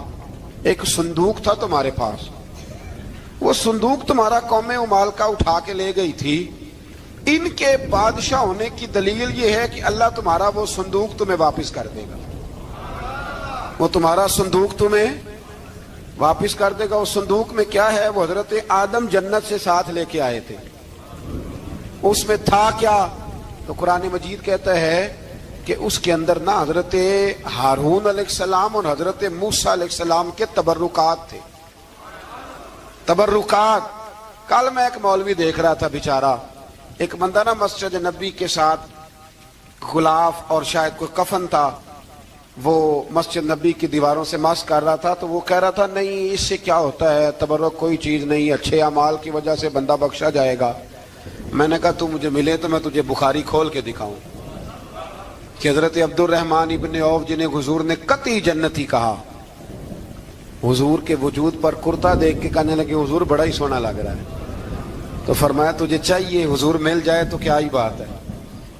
ایک صندوق تھا تمہارے پاس, وہ صندوق تمہارا قوم عمال کا اٹھا کے لے گئی تھی. ان کے بادشاہ ہونے کی دلیل یہ ہے کہ اللہ تمہارا وہ صندوق تمہیں واپس کر دے گا, وہ تمہارا صندوق تمہیں واپس کر دے گا. اس صندوق میں کیا ہے, وہ حضرت آدم جنت سے ساتھ لے کے آئے تھے, اس میں تھا کیا, تو قرآن مجید کہتا ہے کہ اس کے اندر نا حضرت ہارون علیہ السلام اور حضرت موسیٰ علیہ السلام کے تبرکات تھے. تبرکات. کل میں ایک مولوی دیکھ رہا تھا بیچارہ, ایک بندہ نا مسجد نبی کے ساتھ غلاف اور شاید کوئی کفن تھا, وہ مسجد نبی کی دیواروں سے مس کر رہا تھا. تو وہ کہہ رہا تھا نہیں اس سے کیا ہوتا ہے, تبرک کوئی چیز نہیں, اچھے اعمال کی وجہ سے بندہ بخشا جائے گا. میں نے کہا تو مجھے ملے تو میں تجھے بخاری کھول کے دکھاؤں کہ حضرت عبد الرحمن ابن عوف جنہیں حضور نے قطعی جنتی کہا, حضور کے وجود پر کرتا دیکھ کے کہنے لگے حضور بڑا ہی سونا لگ رہا ہے. تو فرمایا تجھے چاہیے حضور مل جائے تو کیا ہی بات ہے.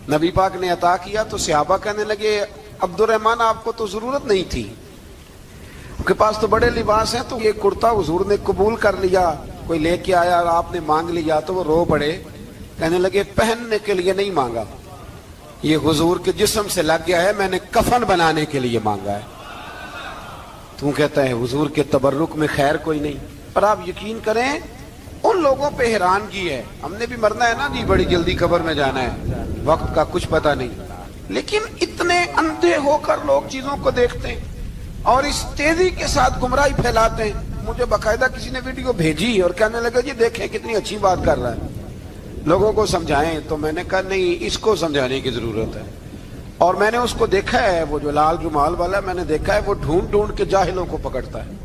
نبی پاک نے عطا کیا تو صحابہ کہنے لگے عبد الرحمن آپ کو تو ضرورت نہیں تھی, آپ کے پاس تو بڑے لباس ہیں, تو یہ کرتا حضور نے قبول کر لیا, کوئی لے کے آیا اور آپ نے مانگ لیا. تو وہ رو پڑے, کہنے لگے پہننے کے لیے نہیں مانگا, یہ حضور کے جسم سے لگ گیا ہے, میں نے کفن بنانے کے لیے مانگا ہے. تو کہتا ہے حضور کے تبرک میں خیر کوئی نہیں. پر آپ یقین کریں ان لوگوں پہ حیرانگی ہے, ہم نے بھی مرنا ہے نا جی, بڑی جلدی قبر میں جانا ہے, وقت کا کچھ پتہ نہیں, لیکن اتنے اندھے ہو کر لوگ چیزوں کو دیکھتے ہیں اور اس تیزی کے ساتھ گمراہی پھیلاتے ہیں. مجھے باقاعدہ کسی نے ویڈیو بھیجی اور کہنے لگا جی دیکھیں کتنی اچھی بات کر رہا ہے, لوگوں کو سمجھائیں. تو میں نے کہا نہیں, اس کو سمجھانے کی ضرورت ہے. اور میں نے اس کو دیکھا ہے, وہ جو لال رومال والا ہے, میں نے دیکھا ہے وہ ڈھونڈ ڈھونڈ کے جاہلوں کو پکڑتا ہے,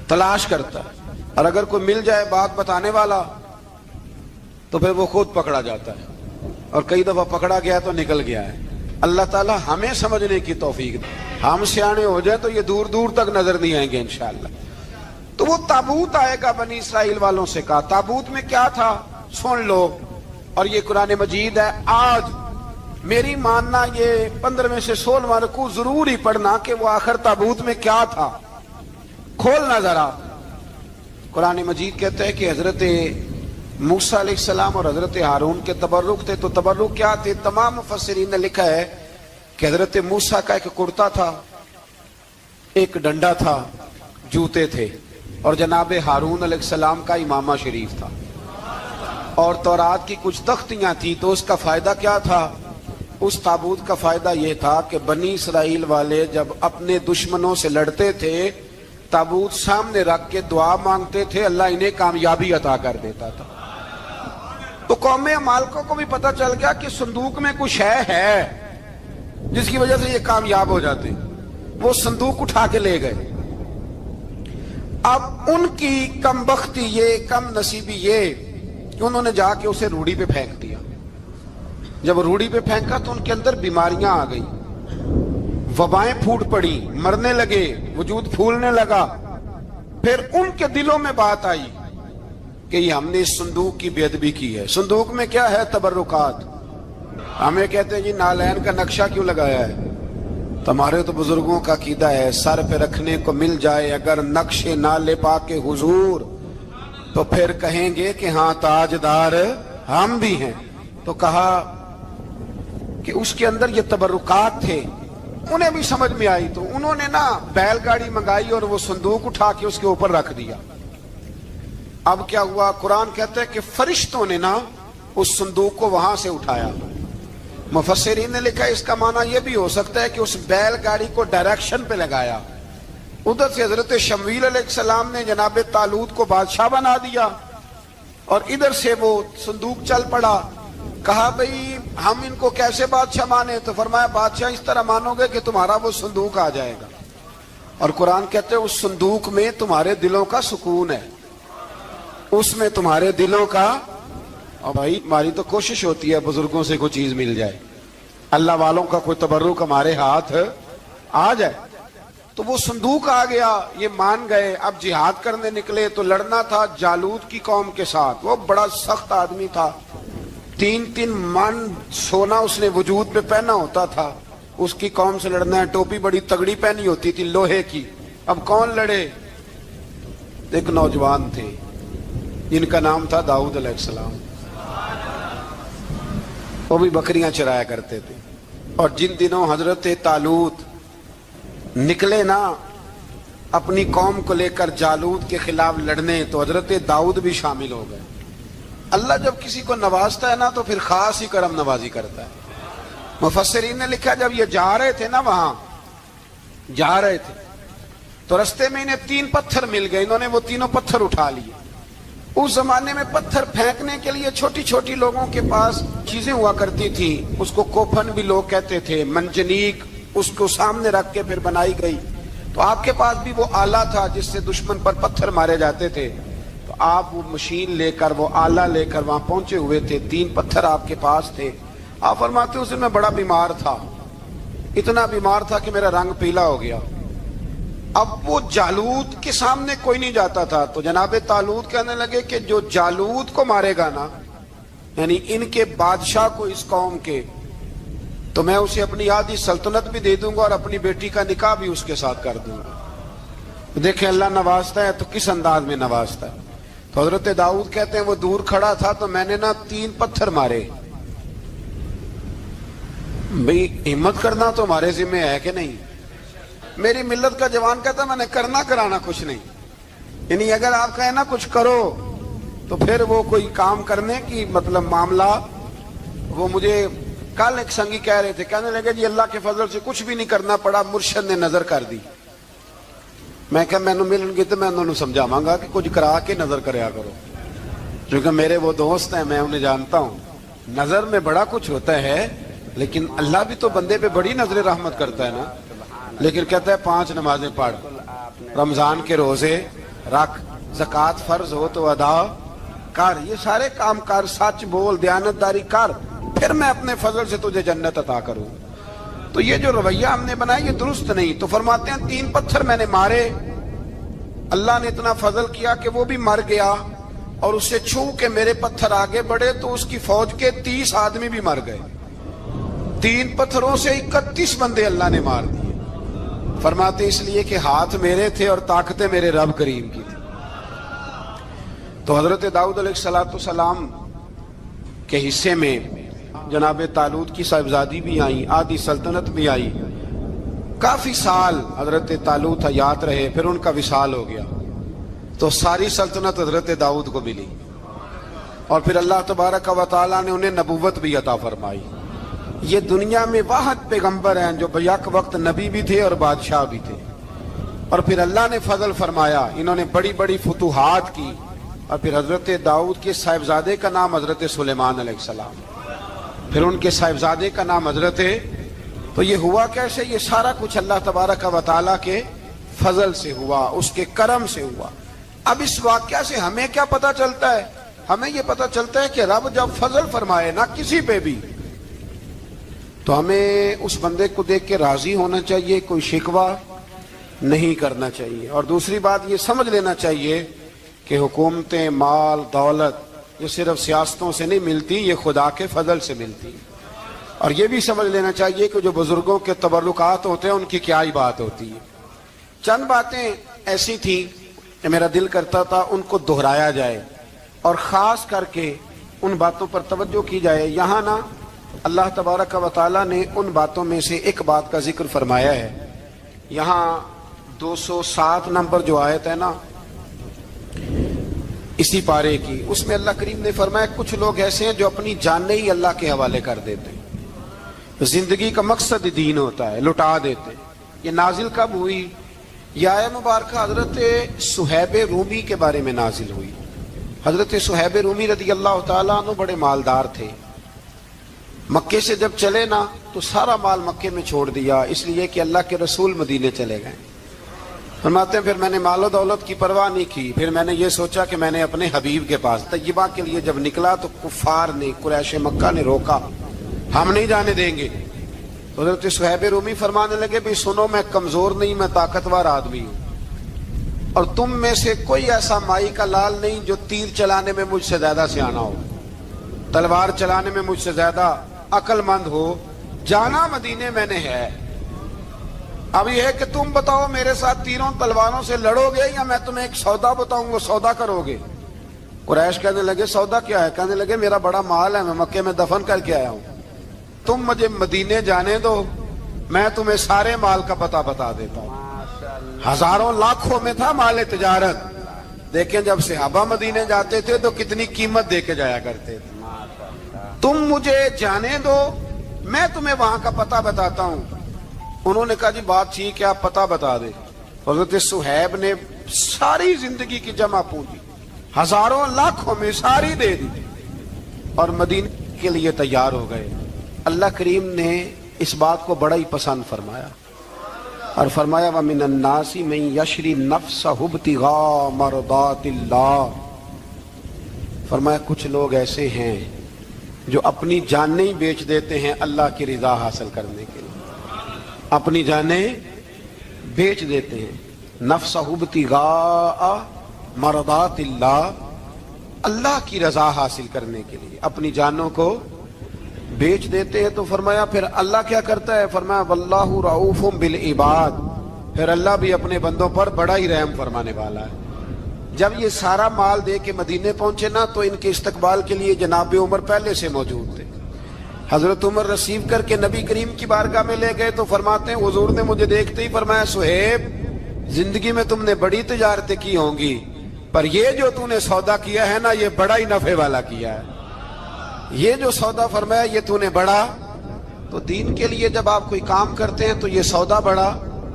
تلاش کرتا ہے, اور اگر کوئی مل جائے بات بتانے والا تو پھر وہ خود پکڑا جاتا ہے, اور کئی دفعہ پکڑا گیا تو نکل گیا ہے. اللہ تعالیٰ ہمیں سمجھنے کی توفیق دے. ہم سیانے ہو جائیں تو یہ دور دور تک نظر نہیں آئیں گے انشاءاللہ. تو وہ تابوت آئے گا, بنی اسرائیل والوں سے کہا تابوت میں کیا تھا سن لو, اور یہ قرآن مجید ہے. آج میری ماننا یہ 15 سے 16 رکوع ضرور ہی پڑھنا کہ وہ آخر تابوت میں کیا تھا, کھولنا ذرا. قرآن مجید کہتا ہے کہ حضرت موسیٰ علیہ السلام اور حضرت ہارون کے تبرک تھے. تو تبرک کیا تھے؟ تمام مفسرین نے لکھا ہے کہ حضرت موسیٰ کا ایک کرتا تھا, ایک ڈنڈا تھا, جوتے تھے, اور جناب ہارون علیہ السلام کا امامہ شریف تھا, اور تورات کی کچھ تختیاں تھیں. تو اس کا فائدہ کیا تھا؟ اس تابوت کا فائدہ یہ تھا کہ بنی اسرائیل والے جب اپنے دشمنوں سے لڑتے تھے تابوت سامنے رکھ کے دعا مانگتے تھے, اللہ انہیں کامیابی عطا کر دیتا تھا. تو قوم عمالقہ کو بھی پتہ چل گیا کہ صندوق میں کچھ ہے جس کی وجہ سے یہ کامیاب ہو جاتے. وہ صندوق اٹھا کے لے گئے. اب ان کی کم بختی یہ, کم نصیبی یہ کہ انہوں نے جا کے اسے روڑی پہ پھینک دیا. جب روڑی پہ پھینکا تو ان کے اندر بیماریاں آ گئی, وبائیں پھوٹ پڑی, مرنے لگے, وجود پھولنے لگا. پھر ان کے دلوں میں بات آئی کہ یہ ہم نے اس صندوق کی بے ادبی کی ہے. صندوق میں کیا ہے؟ تبرکات. ہمیں کہتے ہیں جی نالین کا نقشہ کیوں لگایا ہے؟ تمہارے تو بزرگوں کا عقیدہ ہے سر پہ رکھنے کو مل جائے اگر نقش نالے پاک حضور تو پھر کہیں گے کہ ہاں تاجدار ہم بھی ہیں. تو کہا کہ اس کے اندر یہ تبرکات تھے. انہیں بھی سمجھ میں آئی تو انہوں نے نا بیل گاڑی منگائی اور وہ صندوق اٹھا کے اس کے اوپر رکھ دیا. اب کیا ہوا؟ قرآن کہتا ہے کہ فرشتوں نے نا اس صندوق کو وہاں سے اٹھایا. مفسرین نے لکھا اس کا معنی یہ بھی ہو سکتا ہے کہ اس بیل گاڑی کو ڈائریکشن پہ لگایا. ادھر سے حضرت شمویل علیہ السلام نے جناب طالوت کو بادشاہ بنا دیا, اور ادھر سے وہ صندوق چل پڑا. کہا بھئی ہم ان کو کیسے بادشاہ مانے؟ تو فرمایا بادشاہ اس طرح مانو گے کہ تمہارا وہ صندوق آ جائے گا. اور قرآن کہتے ہیں اس صندوق میں تمہارے دلوں کا سکون ہے, اس میں تمہارے دلوں کا. اور بھائی ہماری تو کوشش ہوتی ہے بزرگوں سے کوئی چیز مل جائے, اللہ والوں کا کوئی تبرک ہمارے ہاتھ آ جائے. تو وہ صندوق آ گیا, یہ مان گئے. اب جہاد کرنے نکلے تو لڑنا تھا جالوت کی قوم کے ساتھ. وہ بڑا سخت آدمی تھا, 3 من سونا اس نے وجود پہ پہنا ہوتا تھا. اس کی قوم سے لڑنا ہے, ٹوپی بڑی تگڑی پہنی ہوتی تھی لوہے کی. اب کون لڑے؟ ایک نوجوان تھے جن کا نام تھا داؤد علیہ السلام. وہ بھی بکریاں چرایا کرتے تھے. اور جن دنوں حضرت طالوت نکلے نا اپنی قوم کو لے کر جالوت کے خلاف لڑنے تو حضرت داؤد بھی شامل ہو گئے. اللہ جب کسی کو نوازتا ہے نا تو پھر خاص ہی کرم نوازی کرتا ہے. مفسرین نے لکھا جب یہ جا رہے تھے نا, وہاں جا رہے تھے تو رستے میں انہیں 3 پتھر مل گئے. انہوں نے وہ تینوں پتھر اٹھا لیے. اس زمانے میں پتھر پھینکنے کے لیے چھوٹی چھوٹی لوگوں کے پاس چیزیں ہوا کرتی تھی. اس کو کوپھن بھی لوگ کہتے تھے, منجنیق, اس کو سامنے رکھ کے پھر بنائی گئی. تو آپ کے پاس بھی وہ آلہ تھا جس سے دشمن پر پتھر مارے جاتے تھے. تو آپ وہ مشین لے کر, وہ آلہ لے کر وہاں پہنچے ہوئے تھے. 3 پتھر آپ کے پاس تھے. آپ فرماتے اس دن میں بڑا بیمار تھا, اتنا بیمار تھا کہ میرا رنگ پیلا ہو گیا. اب وہ جالوت کے سامنے کوئی نہیں جاتا تھا. تو جناب طالوت کہنے لگے کہ جو جالوت کو مارے گا نا, یعنی ان کے بادشاہ کو اس قوم کے, تو میں اسے اپنی آدھی سلطنت بھی دے دوں گا اور اپنی بیٹی کا نکاح بھی اس کے ساتھ کر دوں گا. دیکھیں اللہ نوازتا ہے تو کس انداز میں نوازتا ہے. تو حضرت داؤد کہتے ہیں وہ دور کھڑا تھا تو میں نے نا 3 پتھر مارے. بھئی ہمت کرنا تو ہمارے ذمہ ہے کہ نہیں؟ میری ملت کا جوان کہتا میں نے کرنا کرانا کچھ نہیں. یعنی اگر آپ کہیں نا کچھ کرو تو پھر وہ کوئی کام کرنے کی مطلب معاملہ. وہ مجھے کل ایک سنگی کہہ رہے تھے, کہنے لگے جی اللہ کے فضل سے کچھ بھی نہیں کرنا پڑا, مرشد نے نظر کر دی. میں کہ مینوں ملن گے تو میں انہوں سمجھاواں گا کہ کچھ کرا کے نظر کریا کرو، کیونکہ میرے وہ دوست ہیں، میں انہیں جانتا ہوں۔ نظر میں بڑا کچھ ہوتا ہے، لیکن اللہ بھی تو بندے پہ بڑی نظر رحمت کرتا ہے نا۔ لیکن کہتا ہے 5 نمازیں پڑھ، رمضان کے روزے رکھ، زکوٰۃ فرض ہو تو ادا کر، یہ سارے کام کر، سچ بول، دیانتداری کر، پھر میں اپنے فضل سے تجھے جنت عطا کروں۔ تو یہ جو رویہ ہم نے بنایا یہ درست نہیں۔ تو فرماتے ہیں 3 پتھر میں نے مارے، اللہ نے اتنا فضل کیا کہ وہ بھی مر گیا، اور اسے چھو کے میرے پتھر آگے بڑھے تو اس کی فوج کے 30 آدمی بھی مر گئے۔ 3 پتھروں سے 31 بندے اللہ نے مار دیے۔ فرماتے اس لیے کہ ہاتھ میرے تھے اور طاقتیں میرے رب کریم کی تھی۔ تو حضرت داؤد علیہ السلام کے حصے میں جناب طالوت کی صاحبزادی بھی آئی، آدھی سلطنت بھی آئی، کافی سال حضرت طالوت حیات رہے، پھر ان کا وصال ہو گیا، تو ساری سلطنت حضرت داؤد کو ملی، اور پھر اللہ تبارک و تعالیٰ نے انہیں نبوت بھی عطا فرمائی۔ یہ دنیا میں واحد پیغمبر ہیں جو بیک وقت نبی بھی تھے اور بادشاہ بھی تھے، اور پھر اللہ نے فضل فرمایا، انہوں نے بڑی بڑی فتوحات کی، اور پھر حضرت داؤد کے صاحبزادے کا نام حضرت سلیمان علیہ السلام، پھر ان کے صاحبزادے کا نام حضرت۔ تو یہ ہوا کیسے؟ یہ سارا کچھ اللہ تبارک و تعالیٰ کے فضل سے ہوا، اس کے کرم سے ہوا۔ اب اس واقعہ سے ہمیں کیا پتہ چلتا ہے؟ ہمیں یہ پتہ چلتا ہے کہ رب جب فضل فرمائے نہ کسی پہ بھی، تو ہمیں اس بندے کو دیکھ کے راضی ہونا چاہیے، کوئی شکوہ نہیں کرنا چاہیے۔ اور دوسری بات یہ سمجھ لینا چاہیے کہ حکومتیں، مال، دولت یہ صرف سیاستوں سے نہیں ملتی، یہ خدا کے فضل سے ملتی۔ اور یہ بھی سمجھ لینا چاہیے کہ جو بزرگوں کے تبرکات ہوتے ہیں ان کی کیا ہی بات ہوتی ہے۔ چند باتیں ایسی تھیں کہ میرا دل کرتا تھا ان کو دہرایا جائے، اور خاص کر کے ان باتوں پر توجہ کی جائے۔ یہاں نا اللہ تبارک و تعالیٰ نے ان باتوں میں سے ایک بات کا ذکر فرمایا ہے۔ یہاں 207 نمبر جو آیت ہے نا اسی پارے کی، اس میں اللہ کریم نے فرمایا کچھ لوگ ایسے ہیں جو اپنی جانیں ہی اللہ کے حوالے کر دیتے ہیں، زندگی کا مقصد دین ہوتا ہے، لٹا دیتے ہیں۔ یہ نازل کب ہوئی؟ یہ آیہ مبارکہ حضرت صہیب رومی کے بارے میں نازل ہوئی۔ حضرت صہیب رومی رضی اللہ تعالیٰ عنہ بڑے مالدار تھے، مکے سے جب چلے نا تو سارا مال مکے میں چھوڑ دیا، اس لیے کہ اللہ کے رسول مدینے چلے گئے۔ فرماتے ہیں پھر میں نے مال و دولت کی پرواہ نہیں کی، پھر میں نے یہ سوچا کہ میں نے اپنے حبیب کے پاس طیبہ کے لیے جب نکلا تو کفار نے، قریش مکہ نے روکا، ہم نہیں جانے دیں گے۔ حضرت صہیب رومی فرمانے لگے بھی سنو، میں کمزور نہیں، میں طاقتور آدمی ہوں، اور تم میں سے کوئی ایسا مائی کا لال نہیں جو تیر چلانے میں مجھ سے زیادہ سیانا ہو، تلوار چلانے میں مجھ سے زیادہ عقل مند ہو، جانا مدینے میں نے ہے۔ اب یہ ہے کہ تم بتاؤ میرے ساتھ تیروں تلواروں سے لڑو گے یا میں تمہیں ایک سودا بتاؤں وہ سودا کرو گے؟ قریش کہنے لگے سودا کیا ہے؟ کہنے لگے میرا بڑا مال ہے، میں مکے میں دفن کر کے آیا ہوں، تم مجھے مدینے جانے دو، میں تمہیں سارے مال کا پتہ بتا دیتا ہوں۔ ہزاروں لاکھوں میں تھا مال تجارت۔ دیکھیں جب صحابہ مدینے جاتے تھے تو کتنی قیمت دے کے جایا کرتے تھے۔ تم مجھے جانے دو، میں تمہیں وہاں کا پتہ بتاتا ہوں۔ انہوں نے کہا جی بات ٹھیک ہے، آپ پتہ بتا دیں۔ حضرت صہیب نے ساری زندگی کی جمع پونجی ہزاروں لاکھوں میں ساری دے دی اور مدینے کے لیے تیار ہو گئے۔ اللہ کریم نے اس بات کو بڑا ہی پسند فرمایا اور فرمایا وَمِنَ النَّاسِ مَن يَشْرِي نَفْسَهُ ابْتِغَاءَ مَرْضَاتِ اللَّهِ، فرمایا کچھ لوگ ایسے ہیں جو اپنی جانیں ہی بیچ دیتے ہیں اللہ کی رضا حاصل کرنے کے لیے، اپنی جانیں بیچ دیتے ہیں۔ نَفْسَهُ ابْتِغَاءَ مَرْضَاتِ اللَّهِ، اللہ کی رضا حاصل کرنے کے لیے اپنی جانوں کو بیچ دیتے ہیں۔ تو فرمایا پھر اللہ کیا کرتا ہے؟ فرمایا واللہ رؤوف بالعباد، پھر اللہ بھی اپنے بندوں پر بڑا ہی رحم فرمانے والا ہے۔ جب یہ سارا مال دے کے مدینے پہنچے نا تو ان کے استقبال کے لیے جناب عمر پہلے سے موجود تھے۔ حضرت عمر ریسیو کر کے نبی کریم کی بارگاہ میں لے گئے تو فرماتے ہیں حضور نے مجھے دیکھتے ہی فرمایا صہیب زندگی میں تم نے بڑی تجارتیں کی ہوں گی، پر یہ جو تم نے سودا کیا ہے نا یہ بڑا ہی نفع والا کیا ہے، یہ جو سودا فرمایا یہ تو نے بڑا۔ تو دین کے لیے جب آپ کوئی کام کرتے ہیں تو یہ سودا بڑا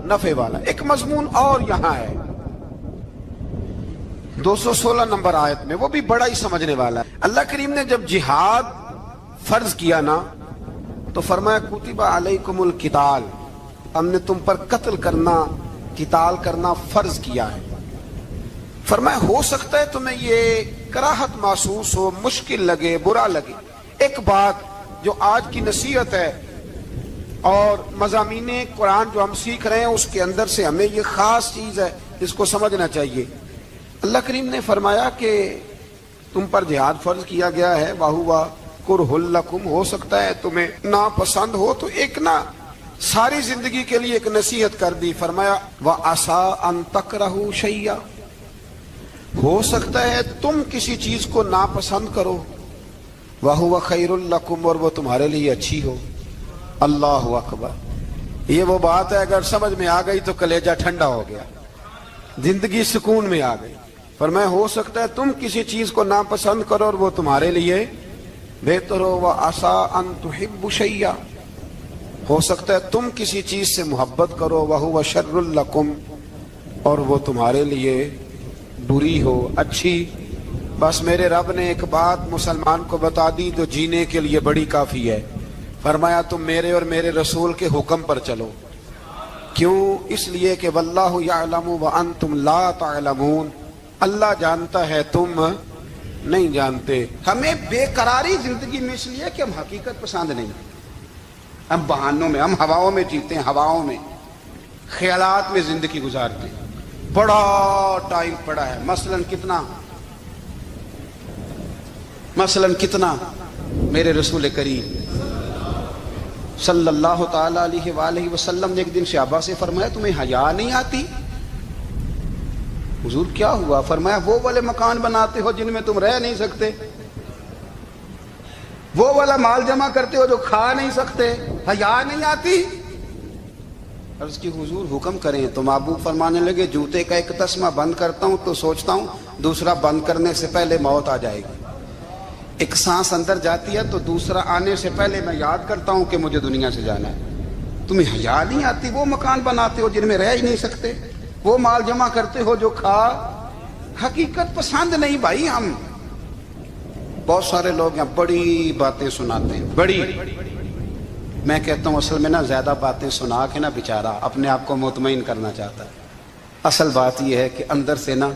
نفع والا۔ ایک مضمون اور یہاں ہے، 216 نمبر آیت میں، وہ بھی بڑا ہی سمجھنے والا ہے۔ اللہ کریم نے جب جہاد فرض کیا نا تو فرمایا کتب علیکم القتال، ہم نے تم پر قتل کرنا، قتال کرنا فرض کیا ہے۔ فرمایا ہو سکتا ہے تمہیں یہ کراہت محسوس ہو، مشکل لگے، برا لگے۔ ایک بات جو آج کی نصیحت ہے اور مضامین قرآن جو ہم سیکھ رہے ہیں اس کے اندر سے ہمیں یہ خاص چیز ہے، اس کو سمجھنا چاہیے۔ اللہ کریم نے فرمایا کہ تم پر جہاد فرض کیا گیا ہے، وَهُوَ كُرْهٌ لَكُمْ، ہو سکتا ہے تمہیں ناپسند ہو، تو ایک نہ ساری زندگی کے لیے ایک نصیحت کر دی۔ فرمایا وَعَسَىٰ أَن تَكْرَهُوا شَيْئًا، ہو سکتا ہے تم کسی چیز کو ناپسند کرو، وَهُوَ خَيْرٌ لَكُمْ، اور وہ تمہارے لیے اچھی ہو۔ اللہ اکبر، یہ وہ بات ہے اگر سمجھ میں آ گئی تو کلیجہ ٹھنڈا ہو گیا، زندگی سکون میں آ گئی۔ فرمایا ہو سکتا ہے تم کسی چیز کو ناپسند کرو اور وہ تمہارے لیے بہتر ہو۔ وَعَسَىٰ أَن تُحِبُّوا شَيْئًا، ہو سکتا ہے تم کسی چیز سے محبت کرو، وَهُوَ شَرٌّ لَكُمْ، اور وہ تمہارے لیے بری ہو، اچھی۔ بس میرے رب نے ایک بات مسلمان کو بتا دی جو جینے کے لیے بڑی کافی ہے۔ فرمایا تم میرے اور میرے رسول کے حکم پر چلو۔ کیوں؟ اس لیے کہ واللہ یعلم وانتم لا تعلمون، اللہ جانتا ہے تم نہیں جانتے۔ ہمیں بے قراری زندگی میں اس لیے کہ ہم حقیقت پسند نہیں، ہم بہانوں میں، ہم ہواؤں میں جیتے ہیں، ہواؤں میں، خیالات میں زندگی گزارتے ہیں۔ بڑا ٹائم پڑا ہے، مثلاً کتنا میرے رسول کریم صلی اللہ تعالی علیہ وآلہ وسلم نے ایک دن صحابہ سے فرمایا تمہیں حیا نہیں آتی؟ حضور کیا ہوا؟ فرمایا وہ والے مکان بناتے ہو جن میں تم رہ نہیں سکتے، وہ والا مال جمع کرتے ہو جو کھا نہیں سکتے، حیا نہیں آتی؟ عرض کی حضور حکم کریں تو محبوب فرمانے لگے جوتے کا ایک تسمہ بند کرتا ہوں تو سوچتا ہوں دوسرا بند کرنے سے پہلے موت آ جائے گی، ایک سانس اندر جاتی ہے تو دوسرا آنے سے پہلے میں یاد کرتا ہوں کہ مجھے دنیا سے جانا ہے۔ تمہیں حیا نہیں آتی؟ وہ مکان بناتے ہو جن میں رہ ہی نہیں سکتے، وہ مال جمع کرتے ہو جو کھا، حقیقت پسند نہیں بھائی۔ ہم بہت سارے لوگ یہاں بڑی باتیں سناتے ہیں، بڑی، میں کہتا ہوں اصل میں نا زیادہ باتیں سنا کے نا بیچارہ اپنے آپ کو مطمئن کرنا چاہتا ہے، اصل بات یہ ہے کہ اندر سے نا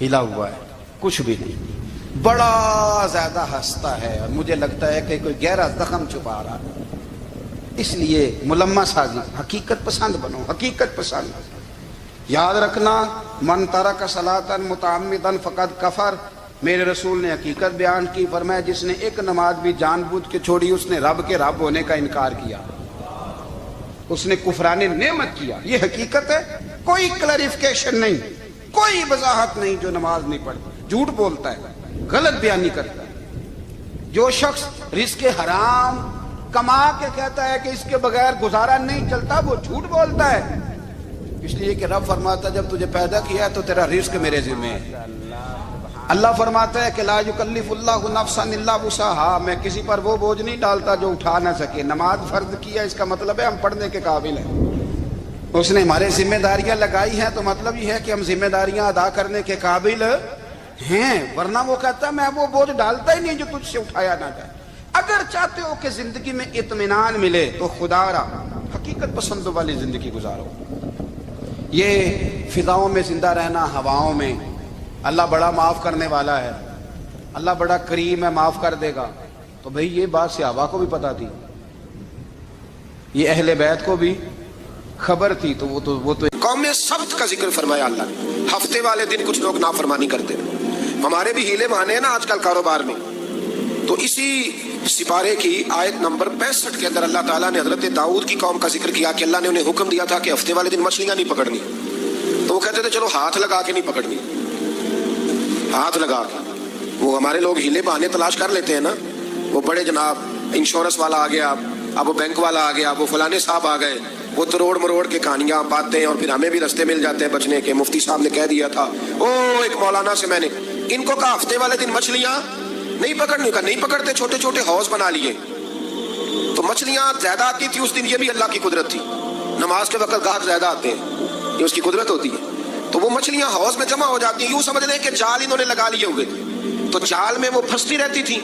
ہلا ہوا ہے، کچھ بھی نہیں، بڑا زیادہ ہنستا ہے اور مجھے لگتا ہے کہ کوئی گہرا زخم چھپا رہا ہے۔ اس لیے ملمہ سازی، حقیقت پسند بنو، حقیقت پسند۔ یاد رکھنا من ترک صلاۃ متعمدا فقد کفر، میرے رسول نے حقیقت بیان کی، فرمایا جس نے ایک نماز بھی جان بوجھ کے چھوڑی اس نے رب کے رب ہونے کا انکار کیا، اس نے کفران نعمت کیا۔ یہ حقیقت ہے، کوئی کلیریفیکیشن نہیں، کوئی وضاحت نہیں۔ جو نماز نہیں پڑھتا جھوٹ بولتا ہے، غلط بیانی کرتا ہے۔ جو شخص رزق حرام کما کے کہتا ہے کہ اس کے بغیر گزارا نہیں چلتا، وہ جھوٹ بولتا ہے۔ اس لیے کہ رب فرماتا ہے جب تجھے پیدا کیا ہے تو تیرا رزق میرے ذمہ ہے۔ اللہ فرماتا ہے کہ لا یکلف اللہ نفسا الا وسعها، میں کسی پر وہ بوجھ نہیں ڈالتا جو اٹھا نہ سکے۔ نماز فرض کیا اس کا مطلب ہے ہم پڑھنے کے قابل ہیں، اس نے ہمارے ذمہ داریاں لگائی ہیں تو مطلب یہ ہے کہ ہم ذمہ داریاں ادا کرنے کے قابل ہیں، ورنہ وہ کہتا ہے میں وہ بوجھ ڈالتا ہی نہیں جو تجھ سے اٹھایا نہ جائے۔ اگر چاہتے ہو کہ زندگی میں اطمینان ملے تو خدا را حقیقت پسندوں والی زندگی گزارو۔ یہ فضاؤں میں زندہ رہنا، ہواؤں میں، اللہ بڑا معاف کرنے والا ہے، اللہ بڑا کریم ہے، معاف کر دے گا، تو بھئی یہ بات صحابہ کو بھی پتا تھی، یہ اہل بیت کو بھی خبر تھی، تو وہ تو قوم نے سبت کا ذکر فرمایا اللہ نے۔ ہفتے والے دن کچھ لوگ نافرمانی کرتے ہیں، ہمارے بھی ہیلے بہانے ہیں نا آج کل کاروبار میں۔ تو اسی سپارے کی آیت نمبر 65 کے اندر اللہ تعالیٰ نے حضرت داؤد کی قوم کا ذکر کیا کہ اللہ نے انہیں حکم دیا تھا کہ ہفتے والے دن مچھلیاں نہیں پکڑنی، تو وہ کہتے تھے چلو ہاتھ لگا کے نہیں پکڑنی، ہاتھ لگا کے۔ وہ ہمارے لوگ ہیلے بہانے تلاش کر لیتے ہیں نا، وہ بڑے جناب انشورنس والا آ گیا، اب وہ بینک والا آ گیا، وہ فلانے صاحب آ گئے، وہ تروڑ مروڑ کے کہانیاں باتیں، اور پھر ہمیں بھی رستے مل جاتے ہیں بچنے کے۔ مفتی صاحب نے کہہ دیا تھا، ایک مولانا سے میں نے ان کو کہا ہفتے والے دن مچھلیاں نہیں پکڑنے کا، نہیں پکڑتے، چھوٹے چھوٹے حوض بنا لیے تو مچھلیاں زیادہ آتی تھی اس دن۔ یہ بھی اللہ کی قدرت تھی، نماز کے وقت گاہک زیادہ آتے ہیں، یہ اس کی قدرت ہوتی ہے۔ تو تو وہ مچھلیاں حوض میں جمع ہو جاتی ہیں، یوں سمجھ لیں کہ جال انہوں نے لگا لیے ہوئے تھے، تو جال میں وہ پھنستی رہتی تھی،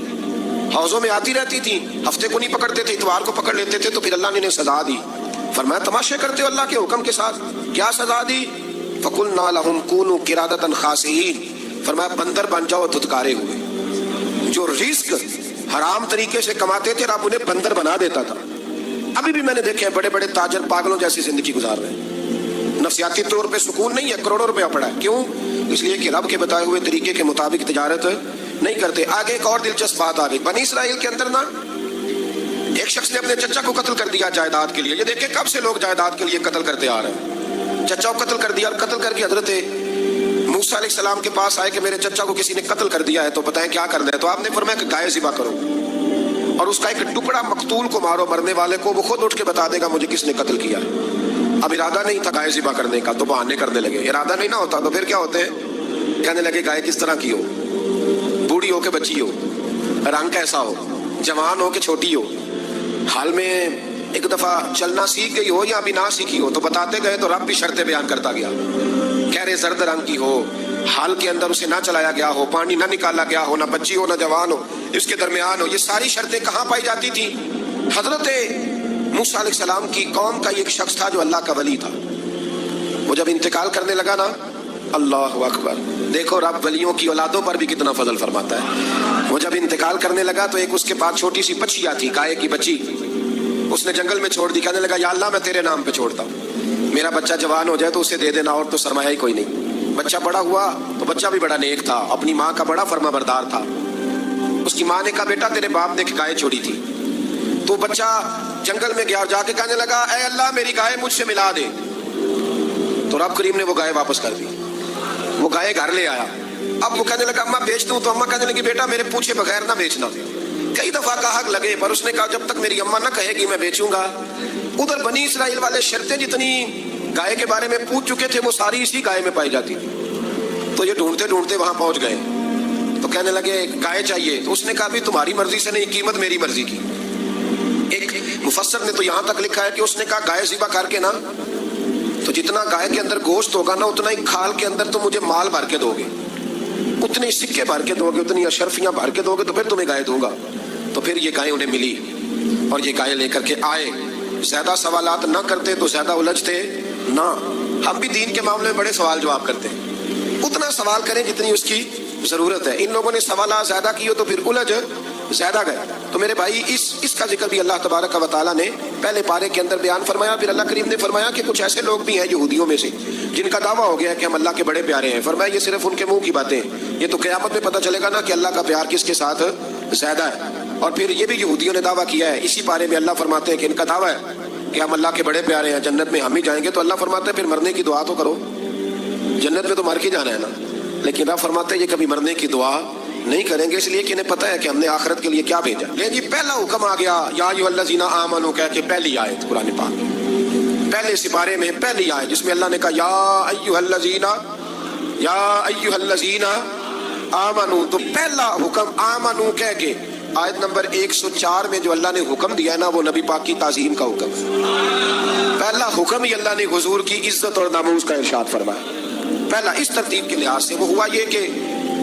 حوضوں میں آتی رہتی تھی، ہفتے کو نہیں پکڑتے تھے، اتوار کو پکڑ لیتے تھے، تو پھر اللہ نے انہیں سزا دی۔ فرمایا تماشے کرتے ہو اللہ کے حکم کے ساتھ، کیا سزا دی؟ فَقُلْنَا لَهُمْ كُونُوا قِرَادَةً خَاسِئِينَ، فرمایا بندر بن جاؤ دھتکارے ہوئے۔ جو رزق حرام طریقے سے کماتے تھے رب انہیں بندر بنا دیتا تھا۔ ابھی بھی میں نے دیکھے بڑے بڑے تاجر پاگلوں جیسی زندگی گزار رہے ہیں، نفسیاتی طور پہ سکون نہیں ہے، کروڑوں روپیہ پڑا ہے، کیوں؟ اس لیے کہ رب کے بتائے ہوئے طریقے کے مطابق تجارت نہیں کرتے۔ آگے ایک اور دلچسپ بات آ گئی، بنی اسرائیل کے اندر نا ایک شخص نے اپنے چچا کو قتل کر دیا جائیداد کے لیے۔ یہ دیکھیں کب سے لوگ جائیداد کے لیے قتل کرتے آ رہے ہیں۔ چچا کو قتل کر دیا، اور قتل کر کے حضرت موسیٰ علیہ السلام کے پاس آئے کہ میرے چچا کو کسی نے قتل کر دیا ہے، تو بتائیں کیا کرنا ہے؟ تو آپ نے فرمایا کہ گائے ذبح کرو، اور اس کا ایک ٹکڑا مقتول کو مارو، مرنے والے کو، وہ خود اٹھ کے بتا دے گا مجھے کس نے قتل کیا ہے۔ اب ارادہ نہیں تھا گائے ذبح کرنے کا، تو بہانے کرنے لگے۔ ارادہ نہیں نہ ہوتا تو پھر کیا ہوتے ہیں؟ کہنے لگے گائے کس طرح کی ہو، بوڑھی ہو کہ بچی ہو، رنگ کیسا ہو، جوان ہو کہ چھوٹی ہو، حال میں ایک دفعہ چلنا سیکھ گئی ہو یا ابھی نہ سیکھی ہو، تو بتاتے گئے تو رب بھی شرطیں بیان کرتا گیا۔ کہہ رہے زرد رنگ کی ہو، حال کے اندر اسے نہ چلایا گیا ہو، پانی نہ نکالا گیا ہو، نہ بچی ہو نہ جوان ہو، اس کے درمیان ہو۔ یہ ساری شرطیں کہاں پائی جاتی تھی؟ حضرت موسیٰ علیہ السلام کی قوم کا ایک شخص تھا جو اللہ کا ولی تھا، وہ جب انتقال کرنے لگا نا، اللہ اکبر، دیکھو رب ولیوں کی اولادوں پر بھی کتنا فضل فرماتا ہے۔ وہ جب انتقال کرنے لگا تو ایک اس کے پاس چھوٹی سی بچیا تھی، گائے کی بچی، اس نے جنگل میں چھوڑ دی۔ کہنے لگا یا اللہ میں تیرے نام پہ چھوڑتا ہوں، میرا بچہ جوان ہو جائے تو اسے دے دینا، اور تو سرمایہ ہی کوئی نہیں۔ بچہ بڑا ہوا تو بچہ بھی بڑا نیک تھا، اپنی ماں کا بڑا فرما بردار تھا۔ اس کی ماں نے کہا بیٹا تیرے باپ نے گائے چھوڑی تھی، تو بچہ جنگل میں گیا، جا کے کہنے لگا اے اللہ میری گائے مجھ سے ملا دے، تو رب کریم نے وہ گائے واپس کر دی۔ وہ گائے گھر لے آیا، اب وہ کہنے لگا اماں بیچ دوں، تو اماں کہنے لگی بیٹا میرے پوچھے بغیر نہ بیچنا۔ کئی دفعہ کہا لگے، پر اس نے کہا جب تک میری اماں نہ کہے گی میں بیچوں گا۔ ادھر بنی اسرائیل والے شرطیں جتنی گائے کے بارے میں پوچھ چکے تھے وہ ساری اسی گائے میں پائی جاتی تھی، تو یہ ڈھونڈتے ڈھونڈتے وہاں پہنچ گئے، تو کہنے لگے گائے چاہیے، تو اس نے کہا بھی تمہاری مرضی سے نہیں، قیمت میری مرضی کی۔ ایک مفسر نے تو یہاں تک لکھا ہے کہ اس نے کہا گائے ذبح کر کے نا، تو جتنا گائے کے اندر گوشت ہوگا نا اتنا ہی کھال کے اندر تو مجھے مال بھر کے دو گے، اتنے سکے بھر کے دو گے، اتنی اشرفیاں بھر کے دو گے، تو پھر تمہیں گائے دوں گا۔ تو پھر یہ گائے انہیں ملی اور یہ گائے لے کر کے آئے۔ زیادہ سوالات نہ کرتے تو زیادہ الجھتے نہ۔ ہم بھی دین کے معاملے میں بڑے سوال جواب کرتے ہیں، اتنا سوال کریں جتنی اس کی ضرورت ہے۔ ان لوگوں نے سوالات زیادہ کیے تو پھر الجھ زیادہ گئے۔ تو میرے بھائی اس کا ذکر بھی اللہ تبارک و تعالیٰ نے پہلے پارے کے اندر بیان فرمایا۔ پھر اللہ کریم نے فرمایا کہ کچھ ایسے لوگ بھی ہیں یہودیوں میں سے جن کا دعویٰ ہو گیا ہے کہ ہم اللہ کے بڑے پیارے ہیں۔ فرمایا یہ صرف ان کے منہ کی باتیں ہیں، یہ تو قیامت میں پتہ چلے گا نا کہ اللہ کا پیار کس کے ساتھ زیادہ ہے۔ اور پھر یہ بھی یہودیوں نے دعویٰ کیا ہے، اسی پارے میں اللہ فرماتے ہیں کہ ان کا دعویٰ ہے کہ ہم اللہ کے بڑے پیارے ہیں، جنت میں ہم ہی جائیں گے۔ تو اللہ فرماتے ہیں پھر مرنے کی دعا تو کرو، جنت میں تو مر کے جانا ہے نا۔ لیکن رب فرماتے ہیں یہ کبھی مرنے کی دعا نہیں کریں گے، اس لیے کہ انہیں پتہ ہے کہ ہم نے آخرت کے لیے کیا بھیجا۔ لیکن جی پہلا حکم آ گیا یا ایھا الذین آمنوا کہہ کے، پہلی آیت قرآن پاک پہلے سپارے میں پہلی آیت جس میں اللہ نے کہا یا ایھا الذین آمنوا، تو پہلا حکم آمنوا کہہ کے آیت نمبر 104 میں جو اللہ نے حکم دیا ہے نا وہ نبی پاک کی تعظیم کا حکم ہے۔ پہلا حکم ہی اللہ نے حضور کی عزت اور ناموس کا ارشاد فرمایا۔ پہلا اس ترتیب کے لحاظ سے وہ ہوا یہ کہ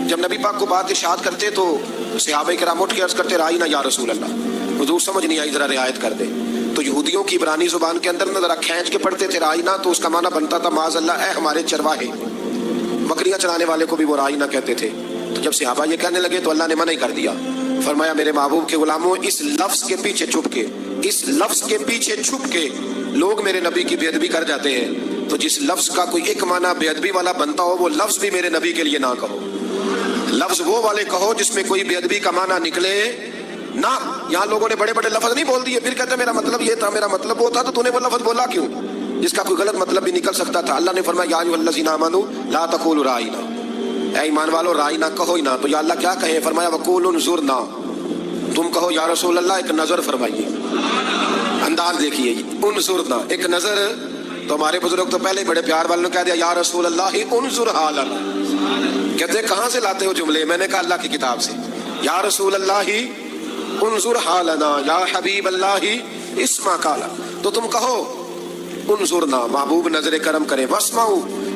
جب نبی پاک کو بات ارشاد کرتے تو صحابہ کرام اٹھ کے عرض کرتے رائینا یا رسول اللہ، حضور سمجھ نہیں آئی ذرا رعایت کر دے۔ تو یہودیوں کی عبرانی زبان کے اندر ذرا کھینچ کے پڑھتے تھے رائینا، تو اس کا معنی بنتا تھا معاذ اللہ اے ہمارے چرواہے، بکریاں چرانے والے کو بھی وہ رائینا کہتے تھے۔ تو جب صحابہ یہ کہنے لگے تو اللہ نے منع کر دیا، فرمایا میرے محبوب کے غلاموں اس لفظ کے پیچھے چھپ کے، اس لفظ کے پیچھے چھپ کے لوگ میرے نبی کی بے ادبی کر جاتے ہیں، تو جس لفظ کا کوئی ایک معنی بے ادبی والا بنتا ہو وہ لفظ بھی میرے نبی کے لیے نہ کہو، لفظ وہ والے کہو جس میں کوئی بے ادبی کا معنی نکلے نہ۔ یہاں لوگوں نے بڑے بڑے لفظ نہیں بول دیے، پھر کہتے میرا مطلب یہ تھا، میرا مطلب وہ تھا، تو تو نے وہ لفظ بولا کیوں جس کا کوئی غلط مطلب بھی نکل سکتا تھا۔ اللہ نے فرمایا یا ایھا الذین آمنوا لا تقولوا رائینا، اے ایمان والو رائینا کہو ہی نہ۔ تو یا اللہ کیا کہیں؟ فرمایا وقولوا انظرنا، تم کہو یا رسول اللہ ایک نظر فرمائیے، انداز دیکھیے، انظرنا ایک نظر۔ تو ہمارے بزرگ تو پہلے بڑے پیار والوں نے کہہ دیا یا رسول اللہ انظر حالنا، کہتے کہاں سے لاتے ہو جملے؟ میں نے کہا اللہ کی کتاب سے، یا رسول اللہ انظر حالنا یا حبیب اللہ اسمع قالا، تو تم کہو انظرنا، محبوب نظر کرم کرے، واسمعوا